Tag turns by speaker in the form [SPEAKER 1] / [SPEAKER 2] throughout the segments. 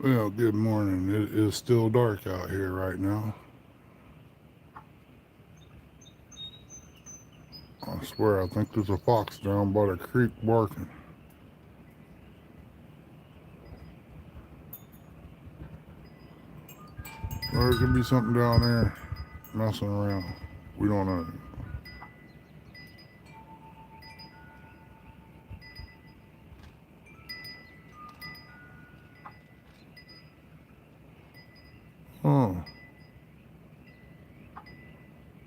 [SPEAKER 1] Well, good morning. It is still dark out here right now. I swear, I think there's a fox down by the creek barking. Or there could be something down there messing around. We don't know. Oh,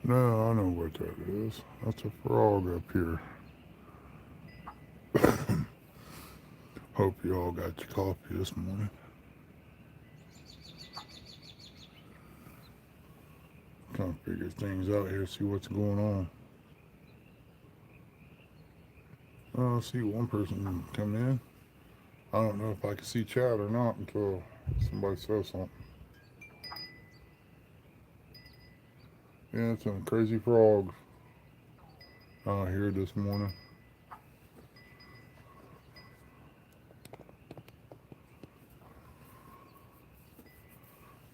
[SPEAKER 1] no, I know what that is. That's a frog up here. Hope you all got your coffee this morning. Trying to figure things out here, see what's going on. I see one person come in. I don't know if I can see chat or not until somebody says something. Yeah, some crazy frogs out here this morning.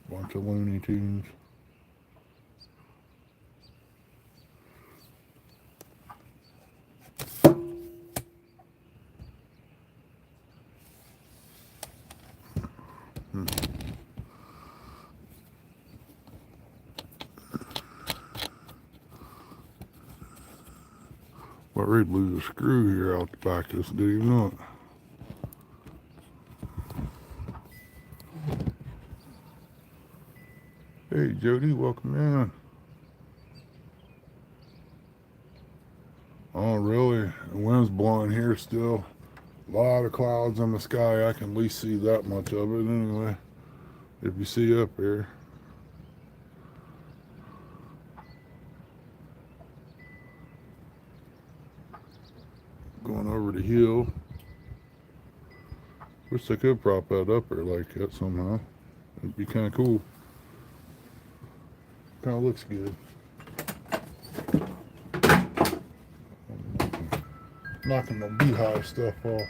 [SPEAKER 1] Bunch of Looney Tunes. Hmm. Well, Red blew a screw here out the back of this, did he not? Hey, Jody, welcome in. Oh, really? The wind's blowing here still. A lot of clouds in the sky. I can at least see that much of it anyway. If you see up here. Going over the hill. Wish they could prop that up there like that somehow. It'd be kind of cool. Kind of looks good. Knocking the beehive stuff off.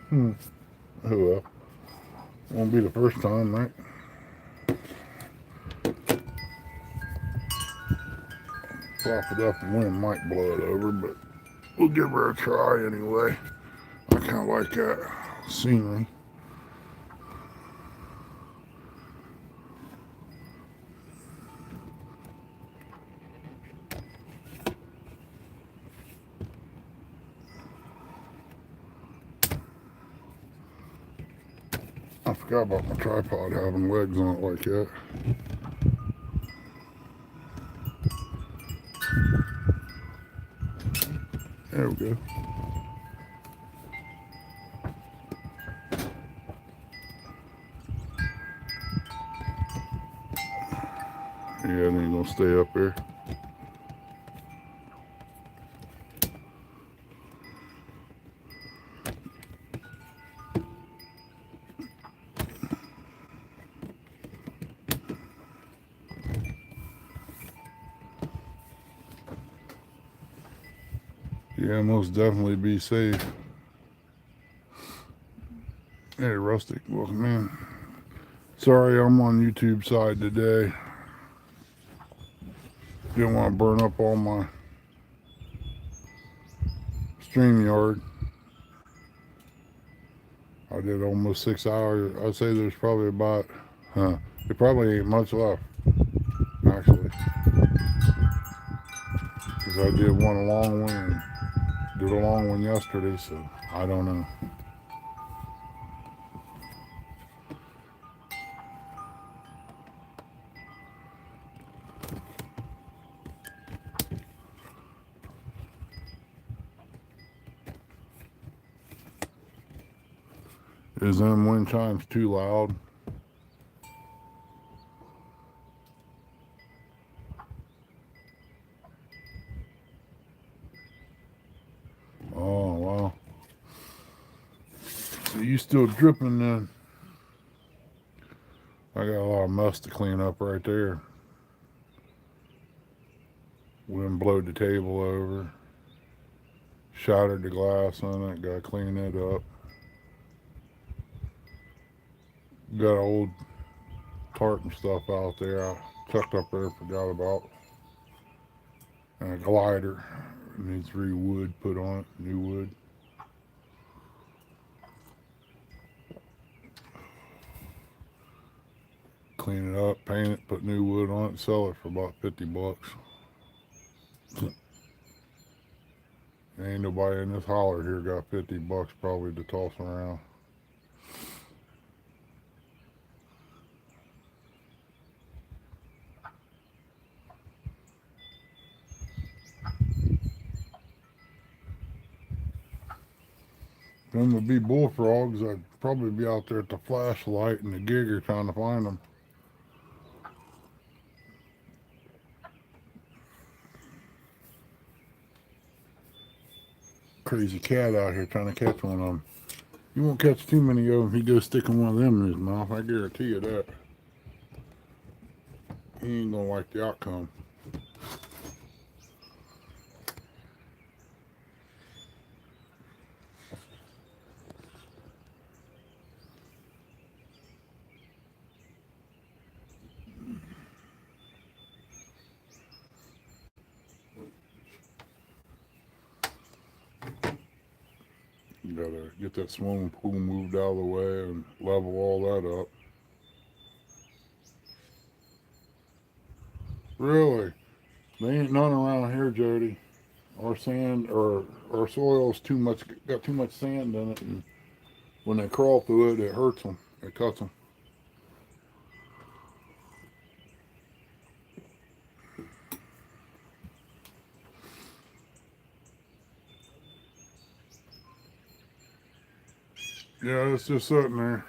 [SPEAKER 1] Hmm. Oh well. Won't be the first time, right? Prop it up, the wind might blow it over, but we'll give her a try anyway. I kind of like that scenery. I forgot about my tripod having legs on it like that. There we go. Yeah, it ain't gonna stay up there. Yeah, most definitely be safe. Hey, Rustic, welcome in. Sorry, I'm on YouTube side today. Didn't want to burn up all my StreamYard. I did almost 6 hours. I'd say there's probably about, there probably ain't much left, actually. Because I did one long one and did a long one yesterday, so I don't know. Is them wind chimes too loud? Oh, wow. So you still dripping then? I got a lot of mess to clean up right there. Wind blowed the table over. Shattered the glass on it. Got to clean it up. Got old tarp and stuff out there I tucked up there, forgot about. And a glider. Needs re-wood put on it, new wood. Clean it up, paint it, put new wood on it, and sell it for about $50. Ain't nobody in this holler here got $50 probably to toss around. If them would be bullfrogs, I'd probably be out there at the flashlight and the gigger trying to find them. Crazy cat out here trying to catch one of them. You won't catch too many of them. He goes sticking one of them in his mouth. I guarantee you that. He ain't gonna like the outcome. You gotta get that swimming pool moved out of the way and level all that up. Really? They ain't none around here, Jody. Our sand or our soil's too much, got too much sand in it, and when they crawl through it, it hurts them. It cuts them. Yeah, it's just sitting there.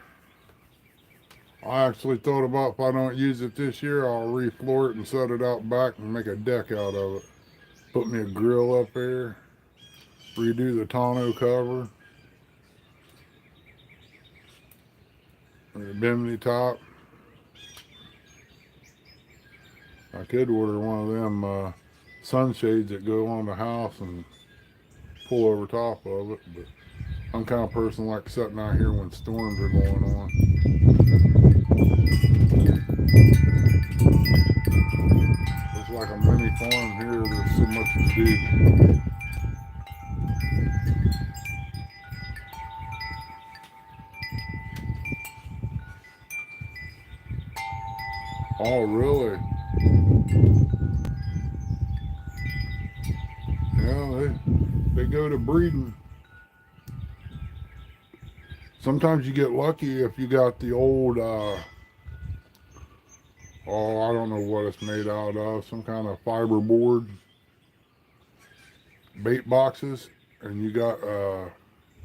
[SPEAKER 1] I actually thought about if I don't use it this year, I'll refloor it and set it out back and make a deck out of it. Put me a grill up there, redo the tonneau cover, and the bimini top. I could order one of them sunshades that go on the house and pull over top of it, but I'm kind of person like sitting out here when storms are going on. It's like a mini farm here. There's so much to do. Oh, really? Yeah, they go to breeding. Sometimes you get lucky if you got the old, oh, I don't know what it's made out of, some kind of fiberboard bait boxes, and you got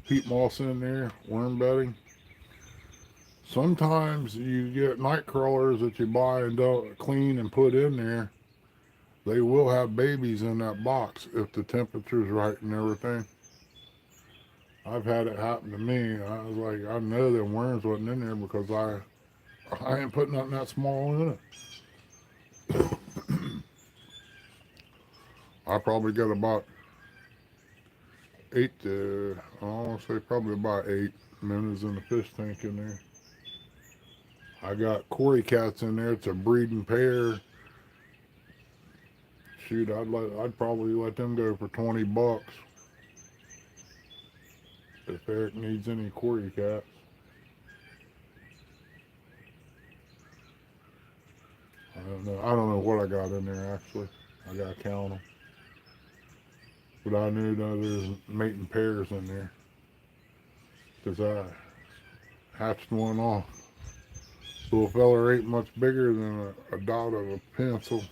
[SPEAKER 1] peat moss in there, worm bedding. Sometimes you get night crawlers that you buy and don't clean and put in there. They will have babies in that box if the temperature's right and everything. I've had it happen to me. I was like, I know them worms wasn't in there because I ain't putting nothing that small in it. I probably got about eight to, I want to say probably about 8 minnows in the fish tank in there. I got Cory cats in there. It's a breeding pair. Shoot, I'd probably let them go for $20 if Eric needs any Cory cats. I don't know. I don't know what I got in there actually. I gotta count them. But I knew that there's mating pairs in there because I hatched one off. Little fella ain't much bigger than a dot of a pencil.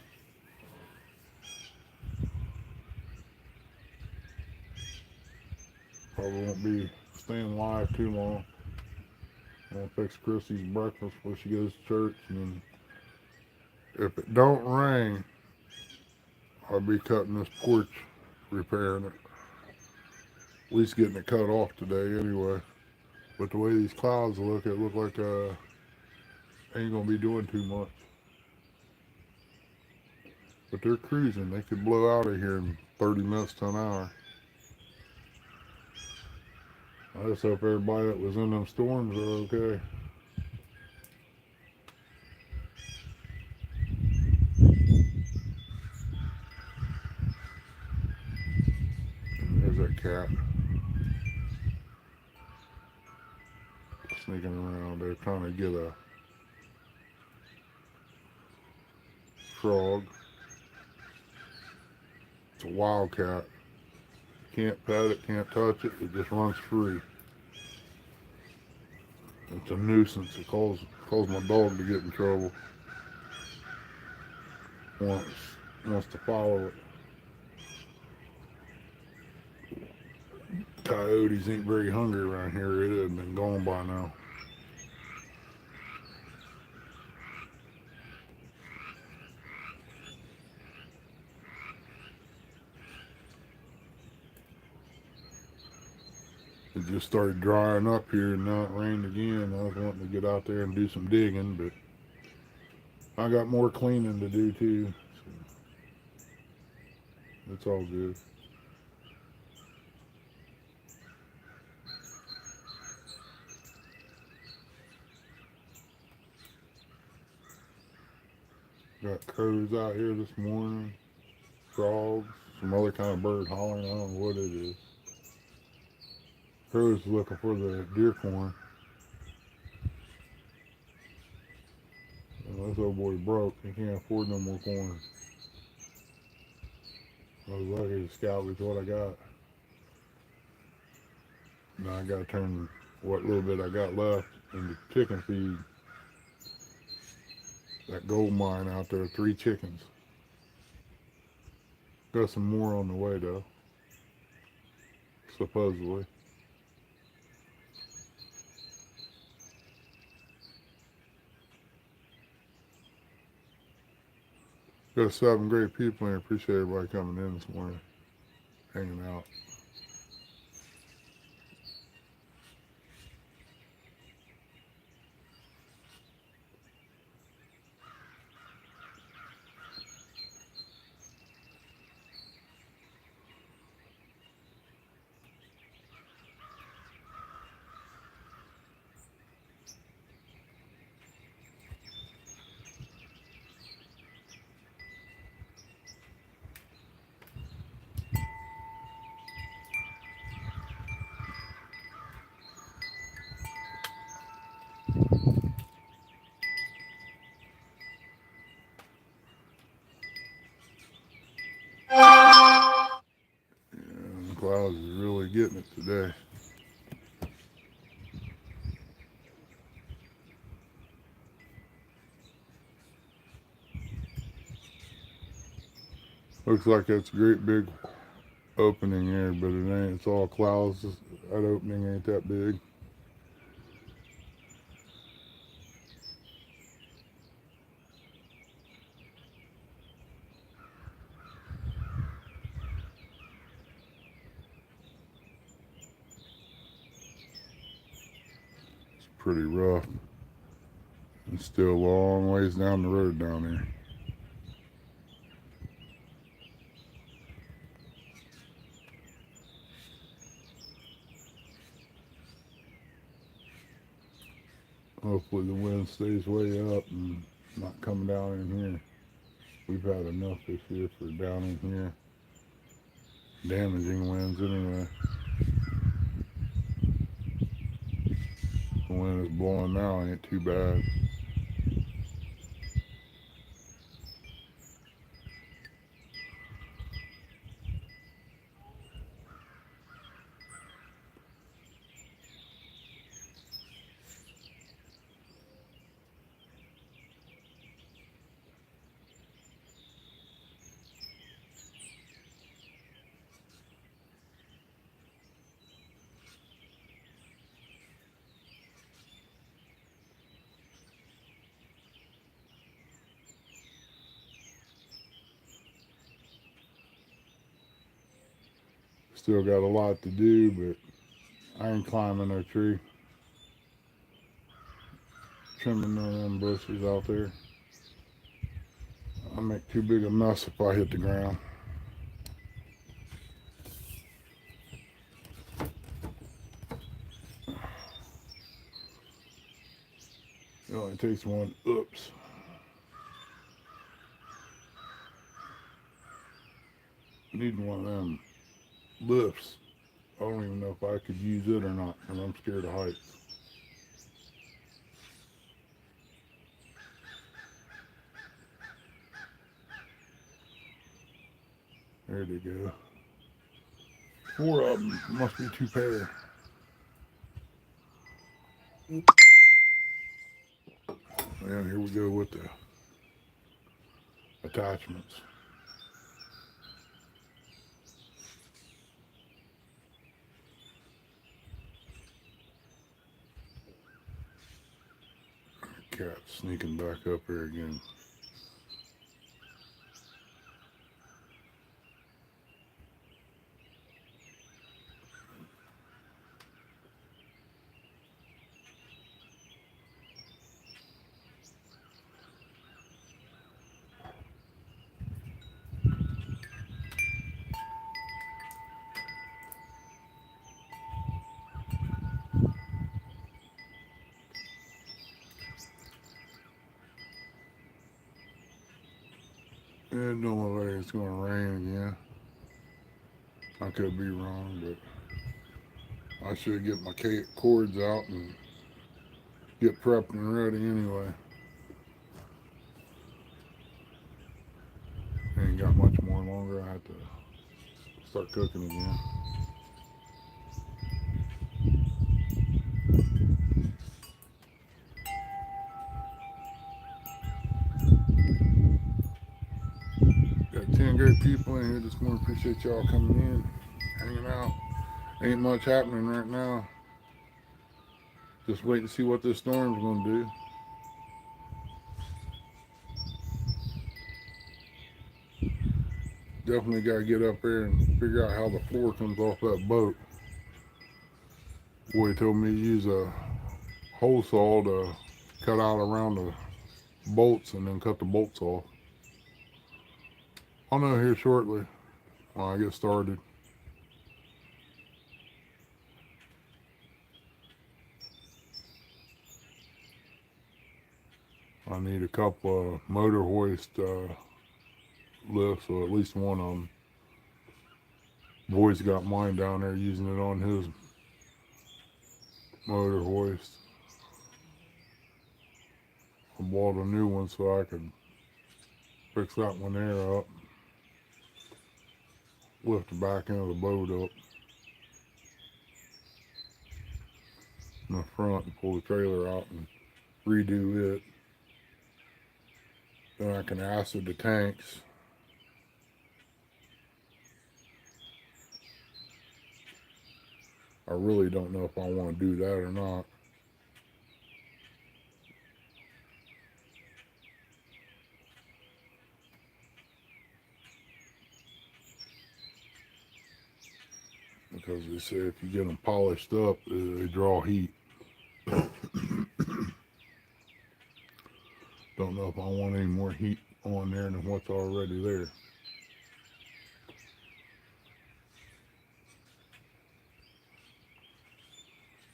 [SPEAKER 1] Probably won't be staying live too long. I'm gonna fix Chrissy's breakfast before she goes to church, and then if it don't rain, I'll be cutting this porch, repairing it. At least getting it cut off today anyway. But the way these clouds look, it look like ain't gonna be doing too much. But they're cruising. They could blow out of here in 30 minutes to an hour. I just hope everybody that was in them storms are okay. parrot cat sneaking around there trying to get a frog. It's a wildcat. Can't pet it, can't touch it. It just runs free. It's a nuisance. It calls my dog to get in trouble. Wants wants to follow it. Coyotes ain't very hungry around here. It had been gone by now. It just started drying up here and now it rained again. I was wanting to get out there and do some digging, but I got more cleaning to do too. So it's all good. Got crows out here this morning, frogs, some other kind of bird hollering. I don't know what it is. Crows looking for the deer corn. This old boy broke. He can't afford no more corn. I was lucky to salvage what I got. Now I gotta turn what little bit I got left into chicken feed. That gold mine out there, 3 chickens. Got some more on the way though, supposedly. Got 7 great people here. Appreciate everybody coming in this morning, hanging out. And the clouds is really getting it today. Looks like it's a great big opening here, but it ain't. It's all clouds. That opening ain't that big. It's pretty rough. It's still a long ways down the road down here. Hopefully the wind stays way up and not coming down in here. We've had enough this year for down in here. Damaging winds anyway. The wind is blowing now ain't too bad. Still got a lot to do, but I ain't climbing no tree. Trimming none of them bushes out there. I'll make too big a mess if I hit the ground. It only takes one, oops. Needing one of them lifts. I don't even know if I could use it or not, and I'm scared of heights. There they go. 4 of them. Must be 2 pair. And here we go with the attachments. Cat sneaking back up here again. It don't look like it's going to rain again. I could be wrong, but I should get my cords out and get prepped and ready anyway. Ain't got much more longer. I have to start cooking again. Got 10 great people in here this morning. Appreciate y'all coming in, hanging out. Ain't much happening right now. Just waiting to see what this storm's gonna do. Definitely gotta get up there and figure out how the floor comes off that boat. Boy told me to use a hole saw to cut out around the bolts and then cut the bolts off. I'll know here shortly when I get started. I need a couple of motor hoist lifts, or at least one of them. Boy's got mine down there using it on his motor hoist. I bought a new one so I could fix that one there up, lift the back end of the boat up in the front and pull the trailer out and redo it. Then I can acid the tanks. I really don't know if I want to do that or not. Because they say if you get them polished up, they draw heat. Don't know if I want any more heat on there than what's already there.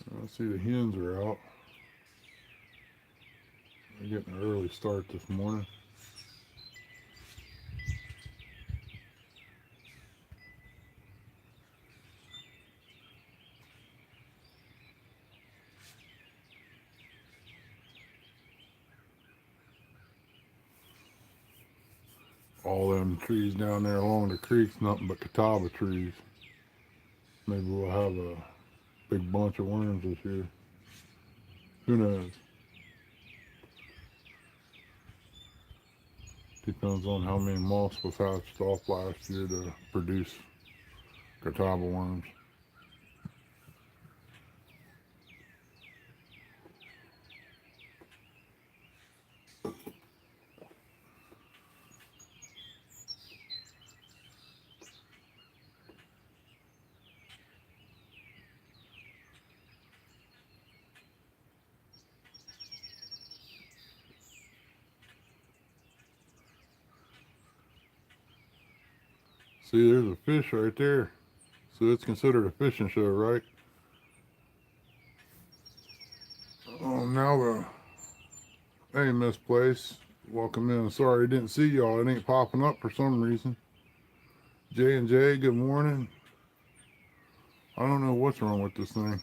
[SPEAKER 1] I see the hens are out. They're getting an early start this morning. All them trees down there along the creek's nothing but catawba trees. Maybe we'll have a big bunch of worms this year. Who knows? Depends on how many moths was hatched off last year to produce catawba worms. See, there's a fish right there. So it's considered a fishing show, right? Oh, now the hey, Miss Place, welcome in. Sorry I didn't see y'all. It ain't popping up for some reason. J and J, good morning. I don't know what's wrong with this thing.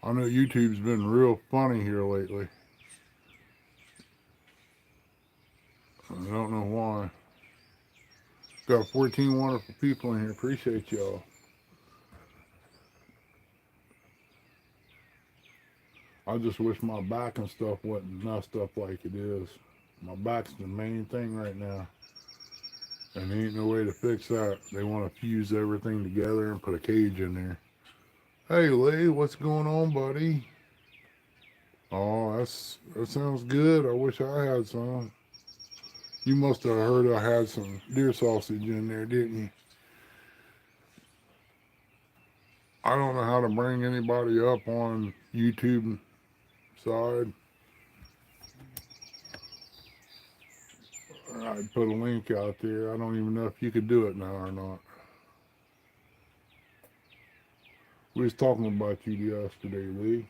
[SPEAKER 1] I know YouTube's been real funny here lately. I don't know why. Got 14 wonderful people in here. Appreciate y'all. I just wish my back and stuff wasn't messed up like it is. My back's the main thing right now. And there ain't no way to fix that. They want to fuse everything together and put a cage in there. Hey Lee, what's going on, buddy? Oh, that sounds good. I wish I had some. You must have heard I had some deer sausage in there, didn't you? I don't know how to bring anybody up on YouTube side. I'd put a link out there. I don't even know if you could do it now or not. We was talking about you yesterday, Lee.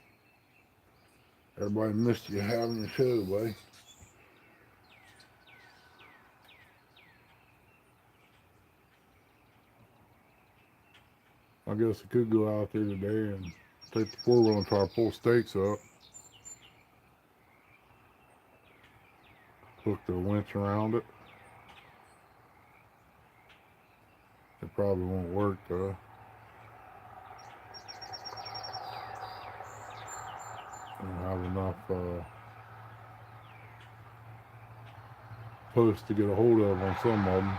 [SPEAKER 1] Everybody missed you having your show, buddy. I guess I could go out there today and take the 4-wheel and try to pull stakes up. Hook the winch around it. It probably won't work though. I don't have enough posts to get a hold of on some of them.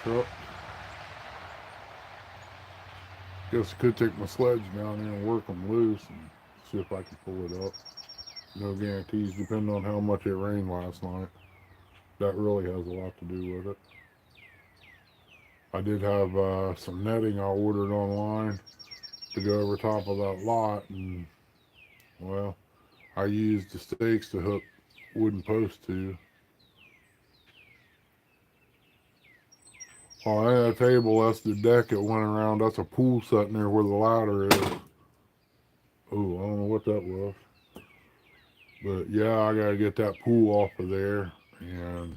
[SPEAKER 1] Truck. Guess I could take my sledge down there and work them loose and see if I can pull it up. No guarantees, depending on how much it rained last night. That really has a lot to do with it. I did have some netting I ordered online to go over top of that lot, and well, I used the stakes to hook wooden posts to. Oh, that table, that's the deck it went around. That's a pool sitting there where the ladder is. Oh, I don't know what that was. But yeah, I gotta get that pool off of there and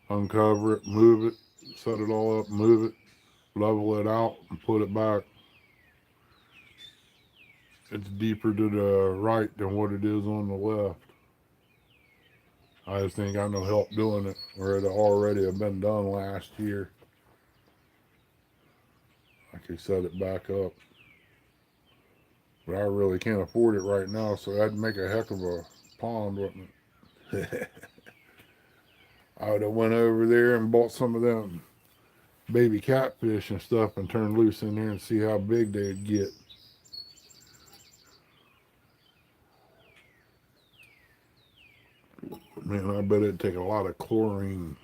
[SPEAKER 1] uncover it, move it, set it all up, move it, level it out, and put it back. It's deeper to the right than what it is on the left. I just ain't got no help doing it, or it already have been done last year. I could set it back up. But I really can't afford it right now, so that'd make a heck of a pond, wouldn't it? I would have went over there and bought some of them baby catfish and stuff and turned loose in there and see how big they'd get. Man, I bet it'd take a lot of chlorine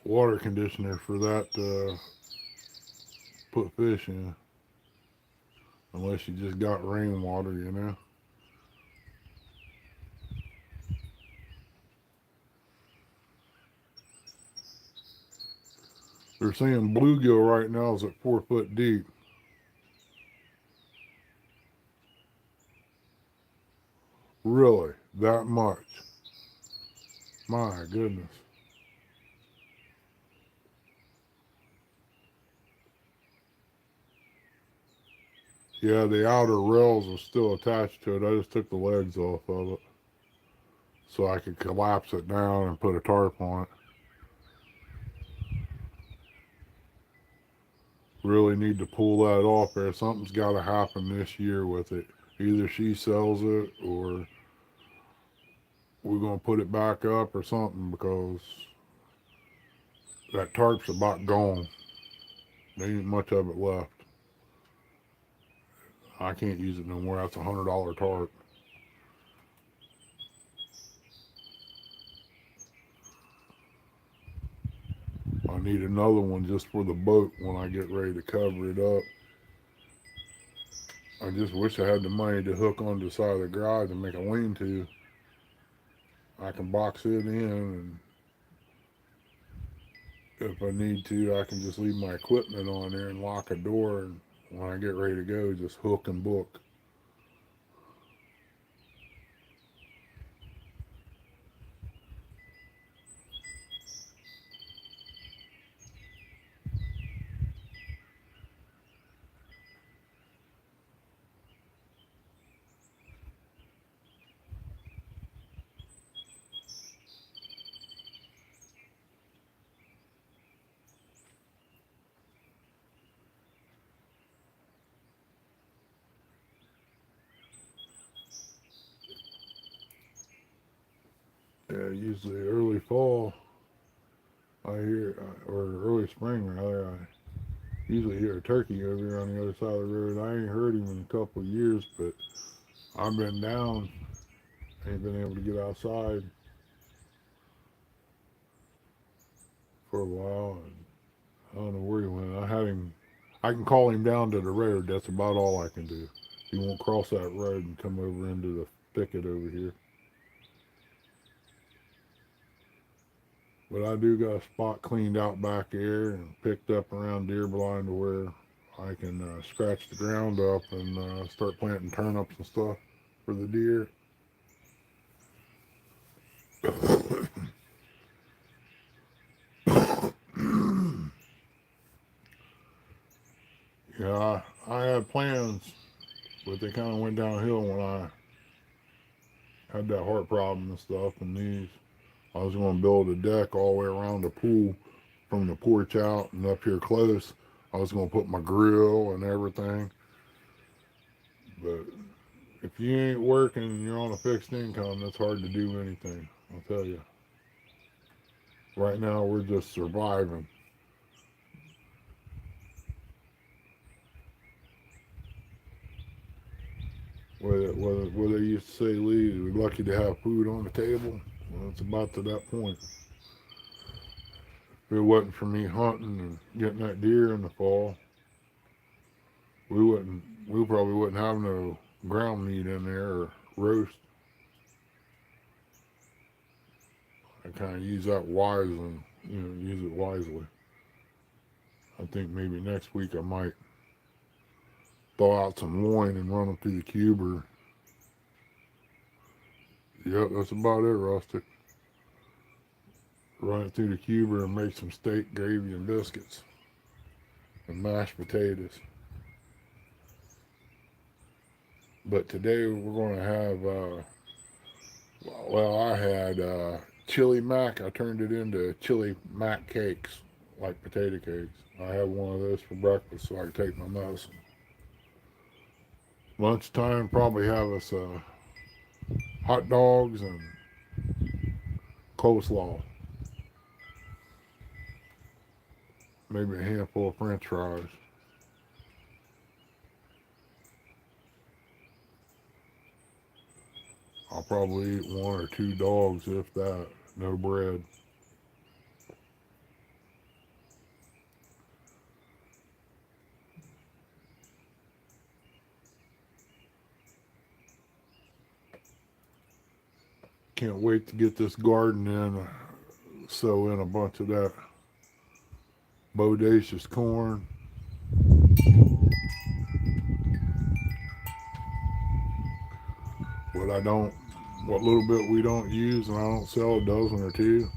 [SPEAKER 1] water conditioner for that to put fish in. Unless you just got rainwater, you know. They're saying bluegill right now is at 4 foot deep. Really? That much? My goodness. Yeah, the outer rails are still attached to it. I just took the legs off of it so I could collapse it down and put a tarp on it. Really need to pull that off there. Something's got to happen this year with it. Either she sells it or we're going to put it back up or something because that tarp's about gone. There ain't much of it left. I can't use it no more. That's $100 tarp. I need another one just for the boat when I get ready to cover it up. I just wish I had the money to hook onto the side of the garage and make a lean-to. I can box it in, and if I need to, I can just leave my equipment on there and lock a door, and when I get ready to go, just hook and book. Yeah, usually early fall, I hear, or early spring rather, I usually hear a turkey over here on the other side of the road. I ain't heard him in a couple of years, but I've been down, ain't been able to get outside for a while, and I don't know where he went. I have him, I can call him down to the road. That's about all I can do. He won't cross that road and come over into the thicket over here. But I do got a spot cleaned out back there and picked up around deer blind to where I can scratch the ground up and start planting turnips and stuff for the deer. Yeah, I had plans, but they kind of went downhill when I had that heart problem and stuff. And these, I was going to build a deck all the way around the pool from the porch out and up here close. I was going to put my grill and everything. But if you ain't working and you're on a fixed income, it's hard to do anything. I'll tell you. Right now, we're just surviving. What they used to say, Lee, we're lucky to have food on the table. Well, it's about to that point. If it wasn't for me hunting and getting that deer in the fall, we wouldn't. We probably wouldn't have no ground meat in there or roast. I kind of use that wisely. Use it wisely. I think maybe next week I might thaw out some loin and run them through the cuber. Yep, that's about it, Rustic. Run it through the cuber and make some steak, gravy, and biscuits and mashed potatoes. But today we're going to have, well, I had chili mac. I turned it into chili mac cakes, like potato cakes. I had one of those for breakfast so I could take my medicine. Lunchtime, probably have us hot dogs and coleslaw. Maybe a handful of french fries. I'll probably eat one or two dogs, if that. No bread. Can't wait to get this garden in. Sow in a bunch of that bodacious corn. What I don't, what little bit we don't use, and I don't sell a dozen or two,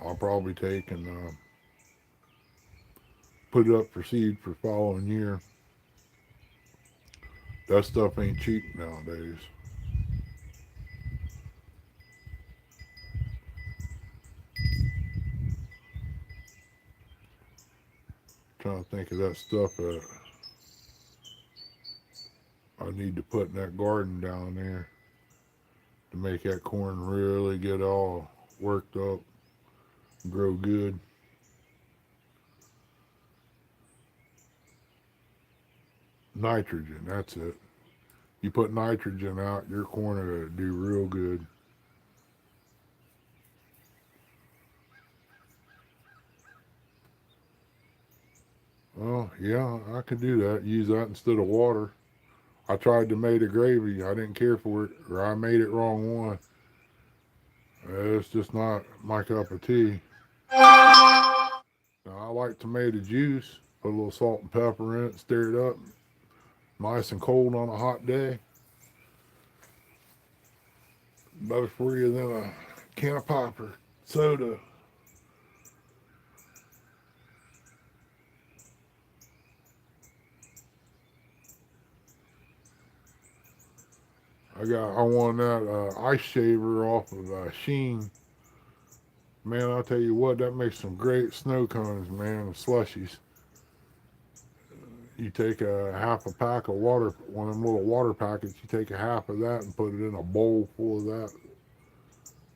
[SPEAKER 1] I'll probably take and put it up for seed for following year. That stuff ain't cheap nowadays. Trying to think of that stuff that I need to put in that garden down there to make that corn really get all worked up, grow good. Nitrogen, that's it. You put nitrogen out, your corn will do real good. Well, yeah, I could do that. Use that instead of water. I tried to make a gravy. I didn't care for it, or I made it wrong one. It's just not my cup of tea. Now, I like tomato juice. Put a little salt and pepper in it, stir it up, nice and cold on a hot day. Better for you than a can of pop or soda. I won that ice shaver off of Sheen. Man, I'll tell you what, that makes some great snow cones, man, slushies. You take a half a pack of water, one of them little water packets, you take a half of that and put it in a bowl full of that.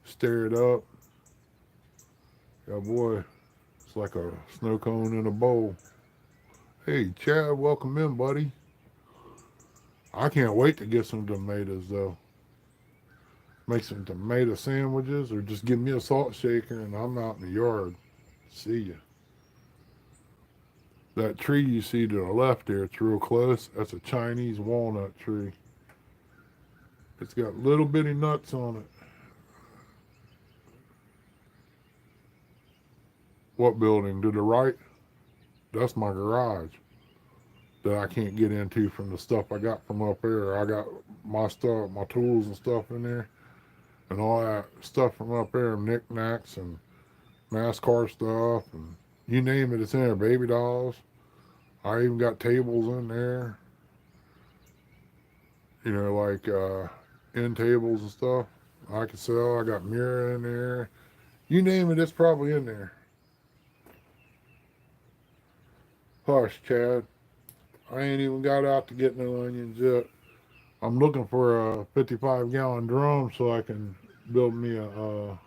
[SPEAKER 1] Stir it up. Yeah, boy, it's like a snow cone in a bowl. Hey, Chad, welcome in, buddy. I can't wait to get some tomatoes, though. Make some tomato sandwiches or just give me a salt shaker and I'm out in the yard. See ya. That tree you see to the left there, it's real close. That's a Chinese walnut tree. It's got little bitty nuts on it. What building? To the right? That's my garage that I can't get into from the stuff I got from up there. I got my stuff, my tools and stuff in there, and all that stuff from up there, knickknacks and NASCAR stuff, and you name it, it's in there. Baby dolls. I even got tables in there, like end tables and stuff. I can sell. I got mirror in there. You name it, it's probably in there. Hush, Chad. I ain't even got out to get no onions yet. I'm looking for a 55-gallon drum so I can build me a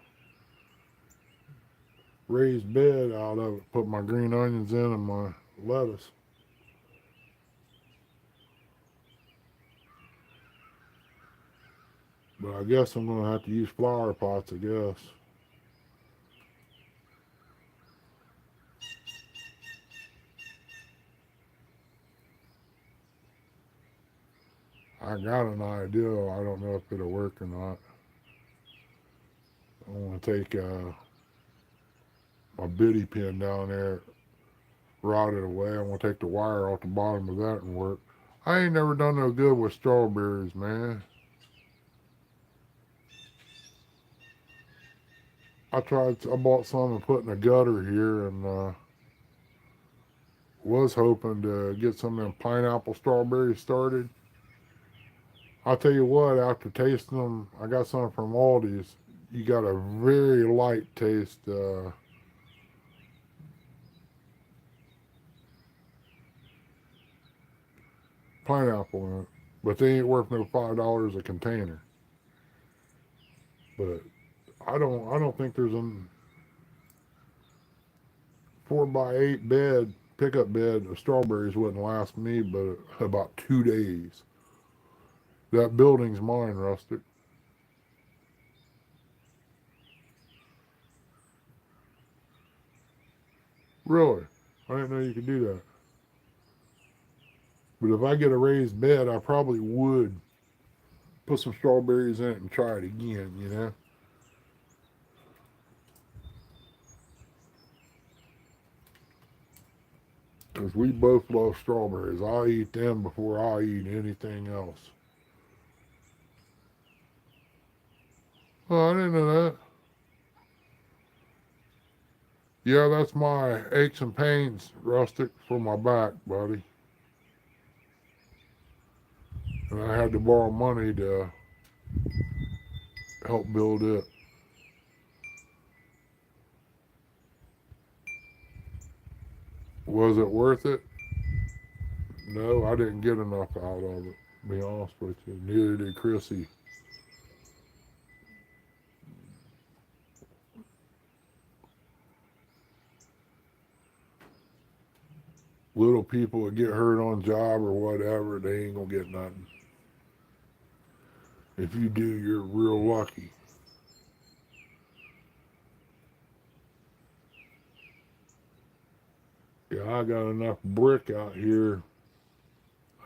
[SPEAKER 1] raised bed out of it. Put my green onions in and my lettuce. But I guess I'm going to have to use flower pots, I guess. I got an idea. I don't know if it'll work or not. I want to take my biddy pin down there, rot it away. I want to take the wire off the bottom of that and work. I ain't never done no good with strawberries, man. I bought some and put in a gutter here and was hoping to get some of them pineapple strawberries started. I'll tell you what, after tasting them, I got some from Aldi's. You got a very light taste, pineapple in it, but they ain't worth no $5 a container. But I don't think there's a 4x8 bed pickup bed of strawberries wouldn't last me but about 2 days. That building's mine, Rustic. Really? I didn't know you could do that. But if I get a raised bed, I probably would put some strawberries in it and try it again. Because we both love strawberries. I'll eat them before I eat anything else. Oh, I didn't know that. Yeah, that's my aches and pains, Rustic, for my back, buddy. And I had to borrow money to help build it. Was it worth it? No, I didn't get enough out of it, to be honest with you. Neither did Chrissy. Little people that get hurt on job or whatever, they ain't gonna get nothing. If you do, you're real lucky. Yeah, I got enough brick out here.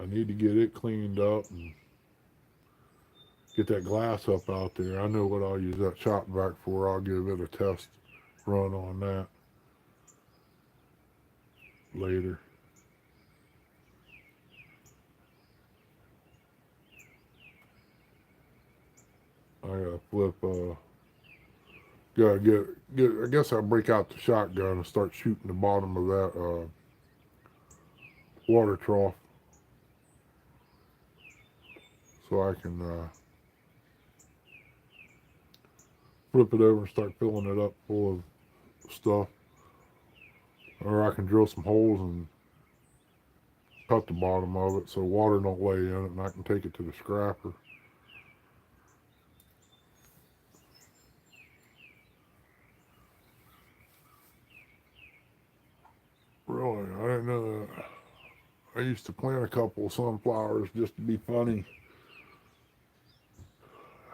[SPEAKER 1] I need to get it cleaned up and get that glass up out there. I know what I'll use that shop vac for. I'll give it a test run on that later. I gotta flip. Gotta get. I guess I'll break out the shotgun and start shooting the bottom of that water trough so I can flip it over and start filling it up full of stuff. Or I can drill some holes and cut the bottom of it so water don't lay in it and I can take it to the scrapper. And I used to plant a couple of sunflowers just to be funny,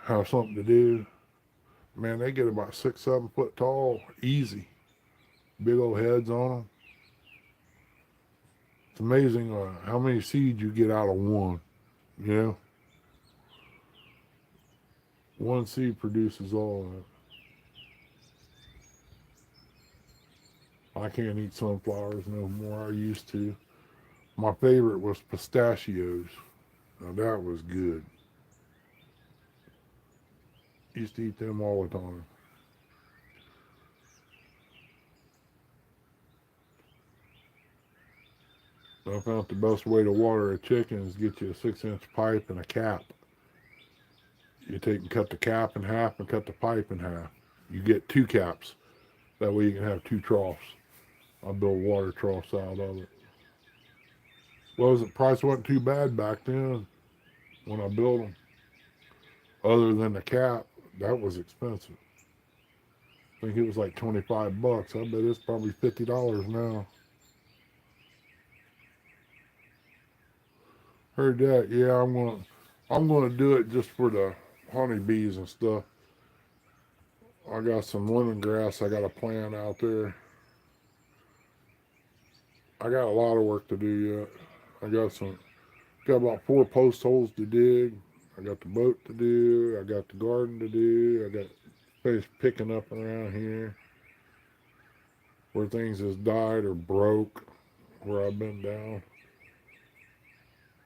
[SPEAKER 1] have something to do. Man, they get about 6, 7 foot tall, easy. Big old heads on them. It's amazing how many seeds you get out of one. You know, one seed produces all that. I can't eat sunflowers no more. I used to. My favorite was pistachios. Now that was good. Used to eat them all the time. I found the best way to water a chicken is get you a 6-inch pipe and a cap. You take and cut the cap in half and cut the pipe in half. You get 2 caps. That way you can have 2 troughs. I built water troughs out of it. Well, the price wasn't too bad back then when I built them. Other than the cap, that was expensive. I think it was like 25 bucks. I bet it's probably $50 now. Heard that? Yeah, I'm gonna do it just for the honeybees and stuff. I got some lemongrass I got to plant out there. I got a lot of work to do yet. Got about 4 post holes to dig. I got the boat to do. I got the garden to do. I got things picking up around here where things has died or broke, where I've been down.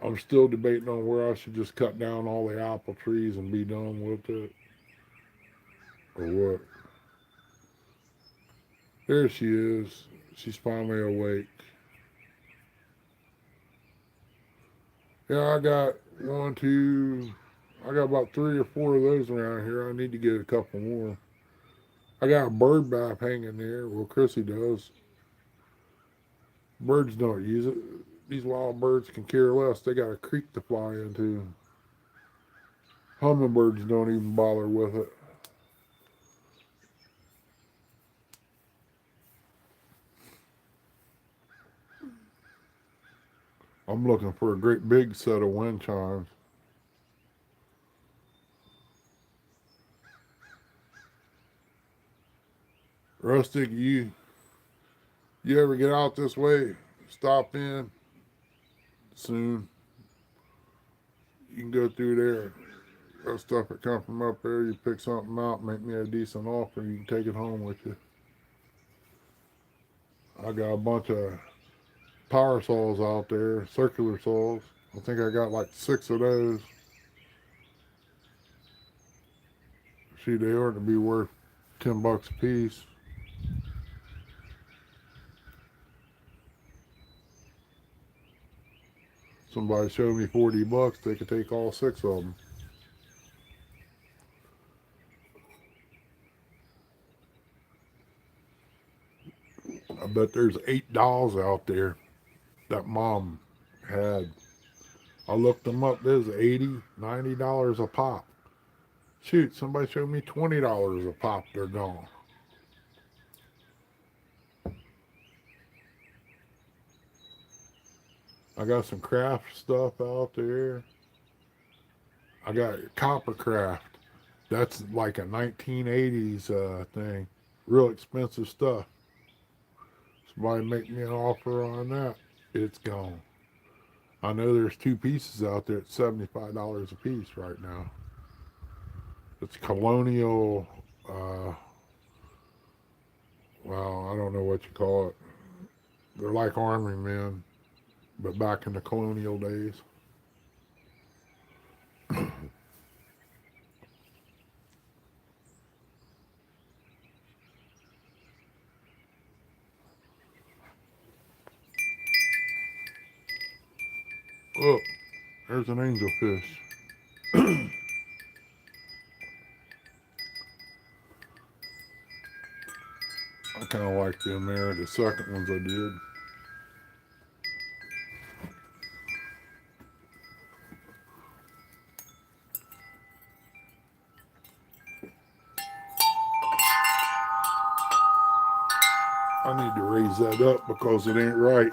[SPEAKER 1] I'm still debating on where I should just cut down all the apple trees and be done with it, or what. There she is. She's finally awake. Yeah, I got one, two. I got about 3 or 4 of those around here. I need to get a couple more. I got a bird bath hanging there. Well, Chrissy does. Birds don't use it. These wild birds can care less. They got a creek to fly into. Hummingbirds don't even bother with it. I'm looking for a great big set of wind chimes. Rustic, you ever get out this way? Stop in soon. You can go through there. That stuff that come from up there, you pick something out, make me a decent offer, you can take it home with you. I got a bunch of power saws out there, circular saws. I think I got like 6 of those. See, they ought to be worth $10 a piece. Somebody showed me $40, they could take all 6 of them. I bet there's 8 dolls out there that mom had. I looked them up. There's $80, $90 a pop. Shoot, somebody showed me $20 a pop. They're gone. I got some craft stuff out there. I got copper craft. That's like a 1980s thing. Real expensive stuff. Somebody make me an offer on that. It's gone. I know there's 2 pieces out there at $75 a piece right now. It's colonial, well, I don't know what you call it. They're like army men, but back in the colonial days. Oh, there's an angelfish. I kind of like them there, the second ones I did. I need to raise that up because it ain't right.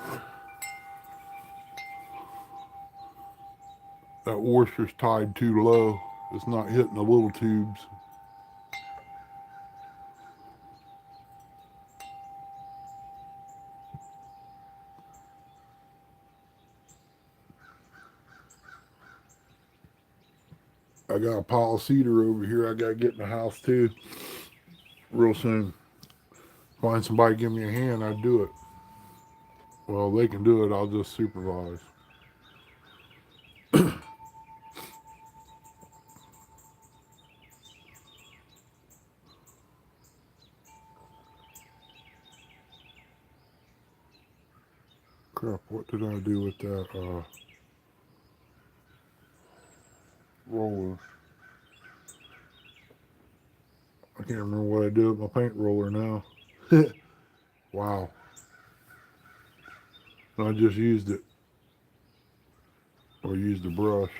[SPEAKER 1] That washer's tied too low. It's not hitting the little tubes. I got a pile of cedar over here I gotta get in the house too real soon. Find somebody to give me a hand, I'd do it. Well, they can do it, I'll just supervise. Crap, what did I do with that roller? I can't remember what I did with my paint roller now. Wow. I just used it. Or used the brush.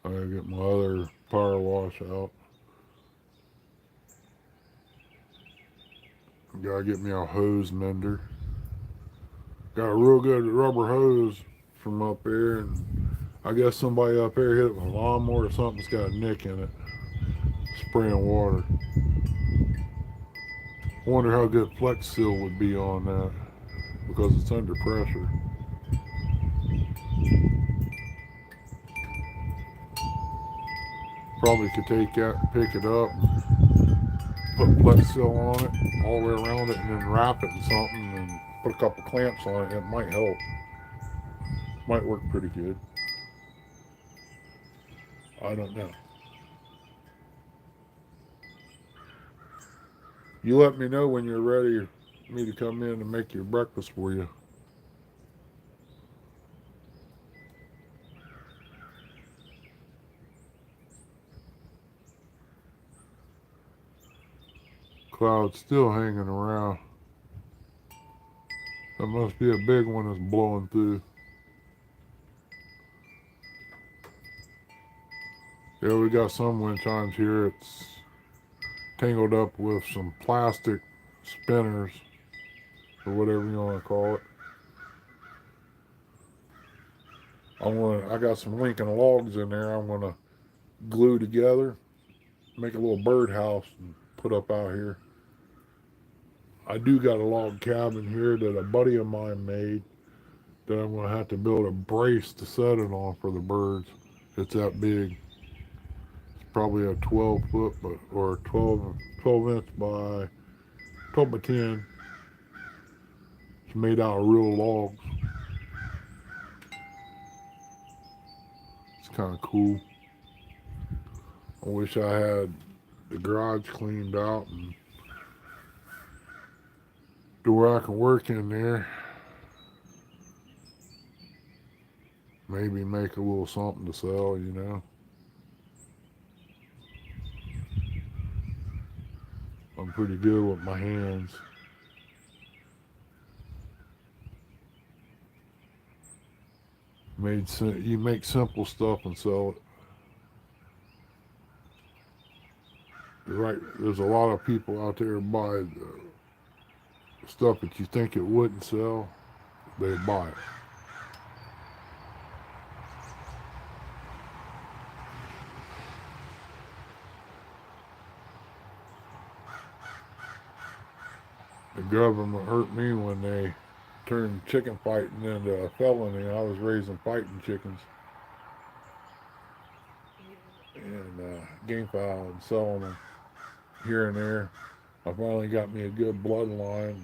[SPEAKER 1] I gotta get my other power wash out. Gotta get me a hose mender. Got a real good rubber hose from up there, and I guess somebody up there hit it with a lawnmower or something's got a nick in it. Spraying water. I wonder how good Flex Seal would be on that because it's under pressure. Probably could take that, pick it up, put Flex Seal on it all the way around it, and then wrap it in something and put a couple clamps on it. It might help. Might work pretty good. I don't know. You let me know when you're ready for me to come in and make your breakfast for you. Cloud's still hanging around. That must be a big one that's blowing through. Yeah, we got some wind chimes here. It's tangled up with some plastic spinners or whatever you want to call it. I got some Lincoln logs in there. I'm gonna glue together, make a little birdhouse and put up out here. I do got a log cabin here that a buddy of mine made that I'm gonna have to build a brace to set it on for the birds. It's that big. It's probably a 12 foot, but or 12 inch by 12 by 10. It's made out of real logs. It's kind of cool. I wish I had the garage cleaned out and to where I can work in there. Maybe make a little something to sell, you know. I'm pretty good with my hands. You make simple stuff and sell it. Right, there's a lot of people out there buy the stuff that you think it wouldn't sell. They buy it. The government hurt me when they turned chicken fighting into a felony. I was raising fighting chickens and game fowl and selling them here and there. I finally got me a good bloodline.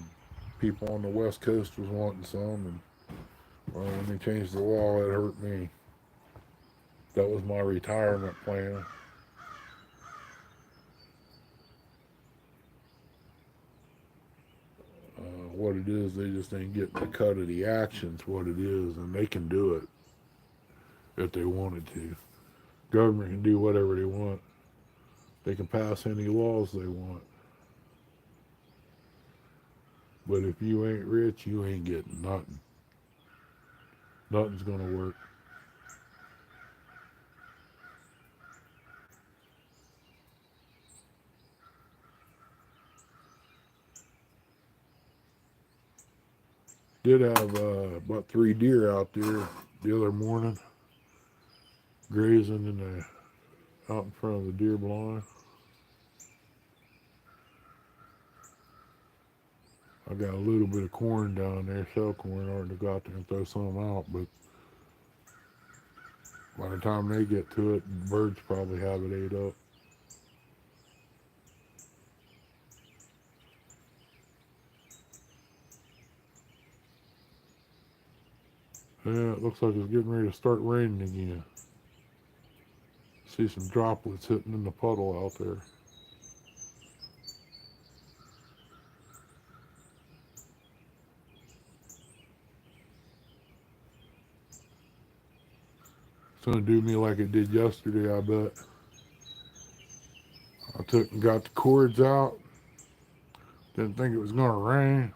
[SPEAKER 1] People on the West Coast was wanting some, and well, when they changed the law, it hurt me. That was my retirement plan. What it is, they just ain't getting the cut of the actions, what it is, and they can do it if they wanted to. Government can do whatever they want. They can pass any laws they want. But if you ain't rich, you ain't getting nothing. Nothing's gonna work. Did have about 3 deer out there the other morning, grazing out in front of the deer blind. I got a little bit of corn down there, shell corn, or to go out there and throw some out, but by the time they get to it, birds probably have it ate up. Yeah, it looks like it's getting ready to start raining again. See some droplets hitting in the puddle out there. It's gonna do me like it did yesterday, I bet. I took and got the cords out. Didn't think it was gonna rain.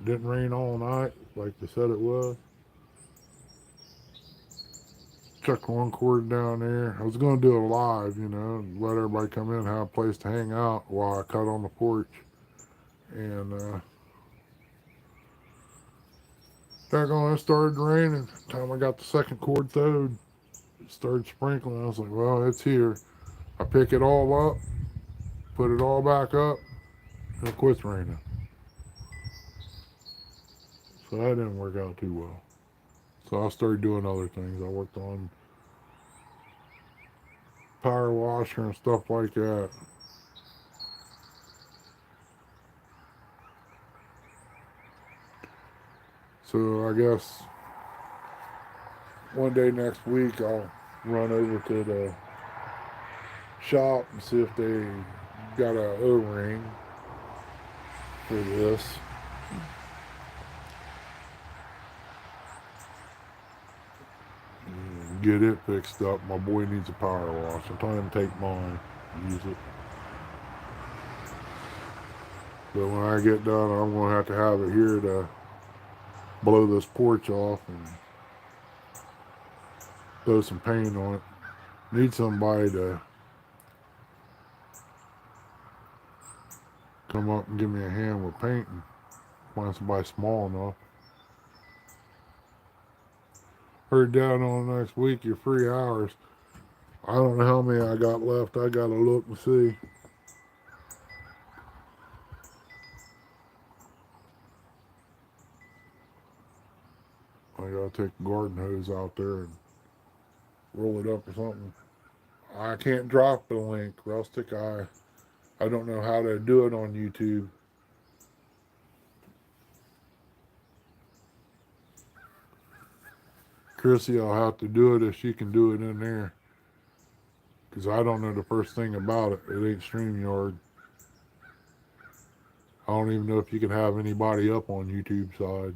[SPEAKER 1] Didn't rain all night like they said it was. Chuck one cord down there. I was gonna do it live, let everybody come in, have a place to hang out while I cut on the porch. And it started raining. By the time I got the second cord towed, it started sprinkling. I was like, well, it's here. I pick it all up, put it all back up, and it quits raining. So that didn't work out too well. So I started doing other things. I worked on power washer and stuff like that. So I guess one day next week I'll run over to the shop and see if they got a O-ring for this. And get it fixed up. My boy needs a power wash. I'm trying to take mine, use it. But when I get done, I'm going to have it here to blow this porch off and throw some paint on it. Need somebody to come up and give me a hand with painting. Find somebody small enough. Heard down on next week your free hours. I don't know how many I got left. I gotta look and see. I gotta take the garden hose out there and roll it up or something. I can't drop the link, or else I don't know how to do it on YouTube. Chrissy, I'll have to do it if she can do it in there. Because I don't know the first thing about it. It ain't StreamYard. I don't even know if you can have anybody up on YouTube side.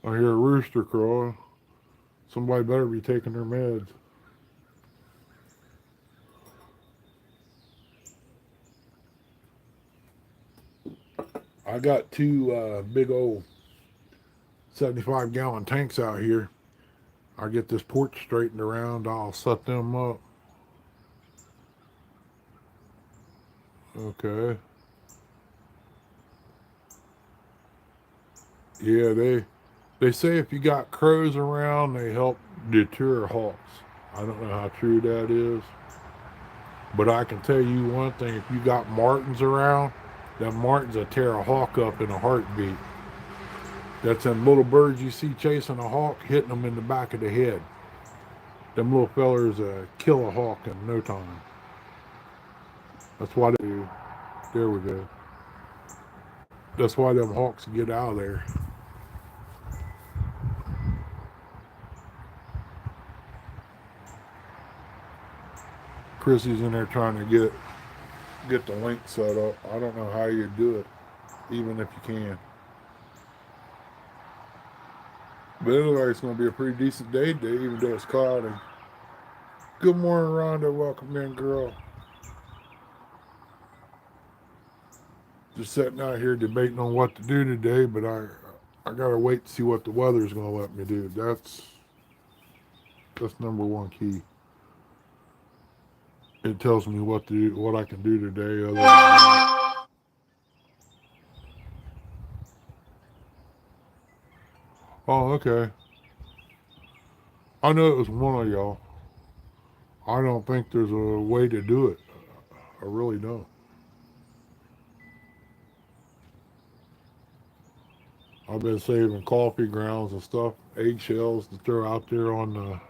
[SPEAKER 1] I hear a rooster crowing. Somebody better be taking their meds. I got two big old 75-gallon tanks out here. I get this porch straightened around, I'll set them up. Okay. Yeah, they say if you got crows around, they help deter hawks. I don't know how true that is. But I can tell you one thing, if you got martins around, them martins will tear a hawk up in a heartbeat. That's them little birds you see chasing a hawk, hitting them in the back of the head. Them little fellers kill a hawk in no time. That's why they do. There we go. That's why them hawks get out of there. Chrissy's in there trying to get the link set up. I don't know how you do it, even if you can. But it looks like it's going to be a pretty decent day today, even though it's cloudy. Good morning, Rhonda. Welcome in, girl. Just sitting out here debating on what to do today, but I gotta wait to see what the weather's going to let me do. That's That's number one key. It tells me what to do, what I can do today. Other than that. Oh, okay. I know it was one of y'all. I don't think there's a way to do it. I really don't. I've been saving coffee grounds and stuff, eggshells to throw out there on the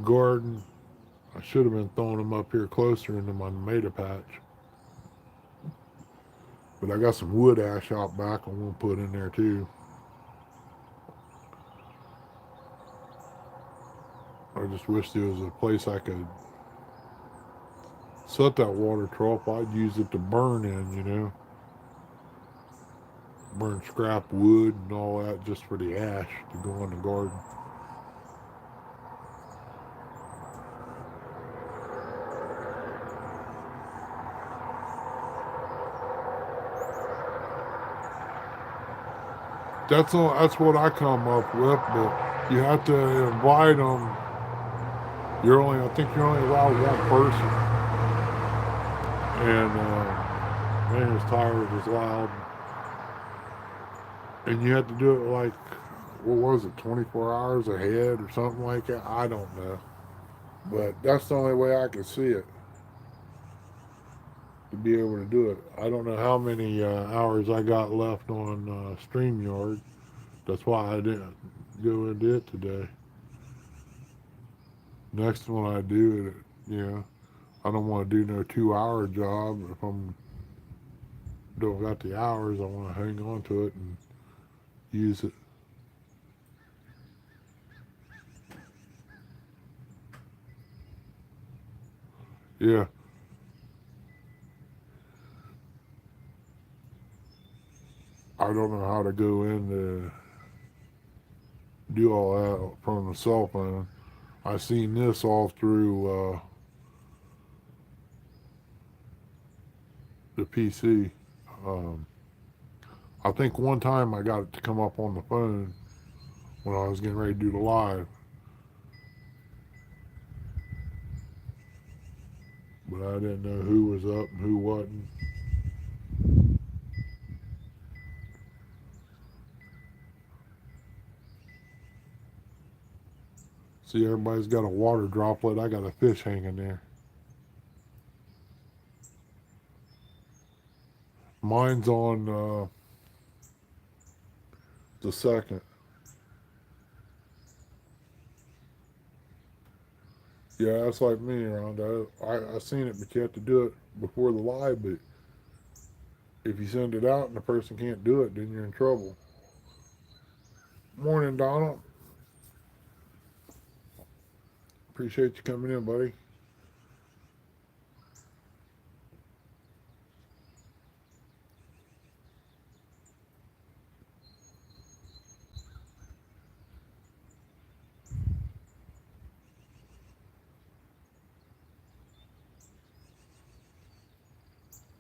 [SPEAKER 1] garden. I should have been throwing them up here closer into my tomato patch. But I got some wood ash out back I'm going to put in there too. I just wish there was a place I could set that water trough. I'd use it to burn in. Burn scrap wood and all that just for the ash to go in the garden. That's all. That's what I come up with. But you have to invite them. I think you're only allowed one person. And man, it's tired, it's loud, and you have to do it like, what was it, 24 hours ahead or something like that. I don't know, but that's the only way I can see it to be able to do it. I don't know how many hours I got left on StreamYard. That's why I didn't go into it today. Next one I do it, I don't want to do no 2 hour job. If I'm don't got the hours, I want to hang on to it and use it. Yeah, I don't know how to go in to do all that from the cell phone. I seen this all through the PC. Um, I think one time I got it to come up on the phone when I was getting ready to do the live, but I didn't know who was up and who wasn't. See, everybody's got a water droplet. I got a fish hanging there. Mine's on the second. Yeah, that's like me around. I seen it, but you have to do it before the live. But if you send it out and the person can't do it, then you're in trouble. Morning, Donald. Appreciate you coming in, buddy.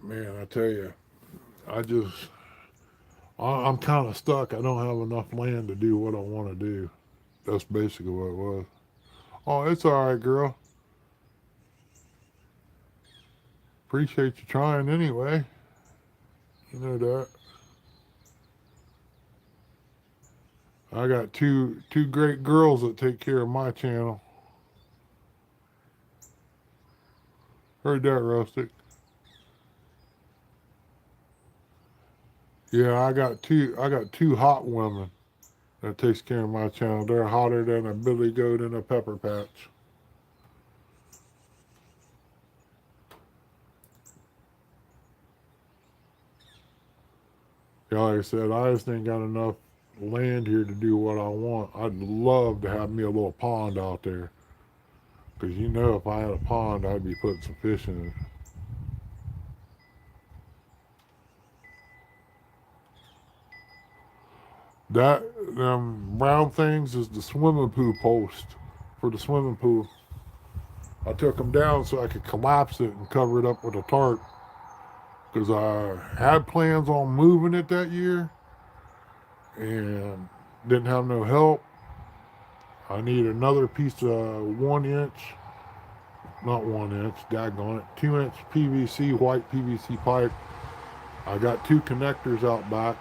[SPEAKER 1] Man, I tell you, I just, I'm kind of stuck. I don't have enough land to do what I want to do. That's basically what it was. Oh, it's all right, girl. Appreciate you trying anyway. You know that. I got two great girls that take care of my channel. Heard that, Rustic? Yeah, I got two hot women that takes care of my channel. They're hotter than a billy goat in a pepper patch. Yeah, like I said, I just ain't got enough land here to do what I want. I'd love to have me a little pond out there. Because if I had a pond, I'd be putting some fish in it. That, them brown things is the swimming pool post for the swimming pool. I took them down so I could collapse it and cover it up with a tarp. Because I had plans on moving it that year and didn't have no help. I need another piece of 1 inch, not 1 inch, daggone it, 2 inch PVC, white PVC pipe. I got two connectors out back,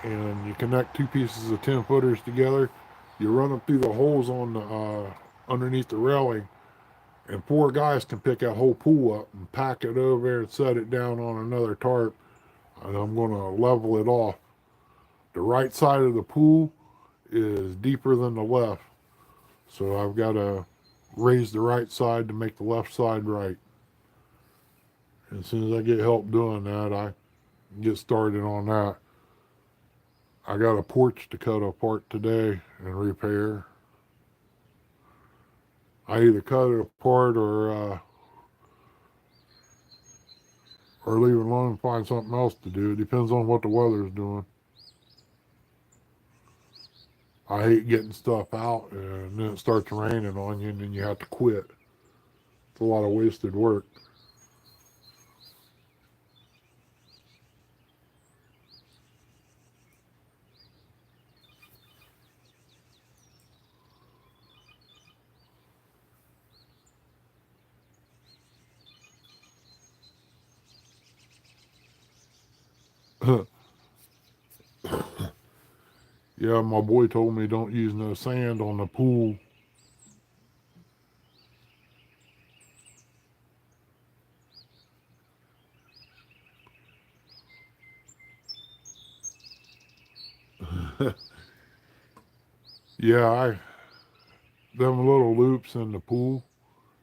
[SPEAKER 1] and you connect two pieces of 10 footers together. You run them through the holes on the underneath the railing, and four guys can pick that whole pool up and pack it over there and set it down on another tarp. And I'm going to level it off. The right side of the pool is deeper than the left, so I've got to raise the right side to make the left side right. And as soon as I get help doing that, I get started on that. I got a porch to cut apart today and repair. I either cut it apart or leave it alone and find something else to do. It depends on what the weather's doing. I hate getting stuff out and then it starts raining on you and then you have to quit. It's a lot of wasted work. Yeah, my boy told me don't use no sand on the pool. Yeah, them little loops in the pool,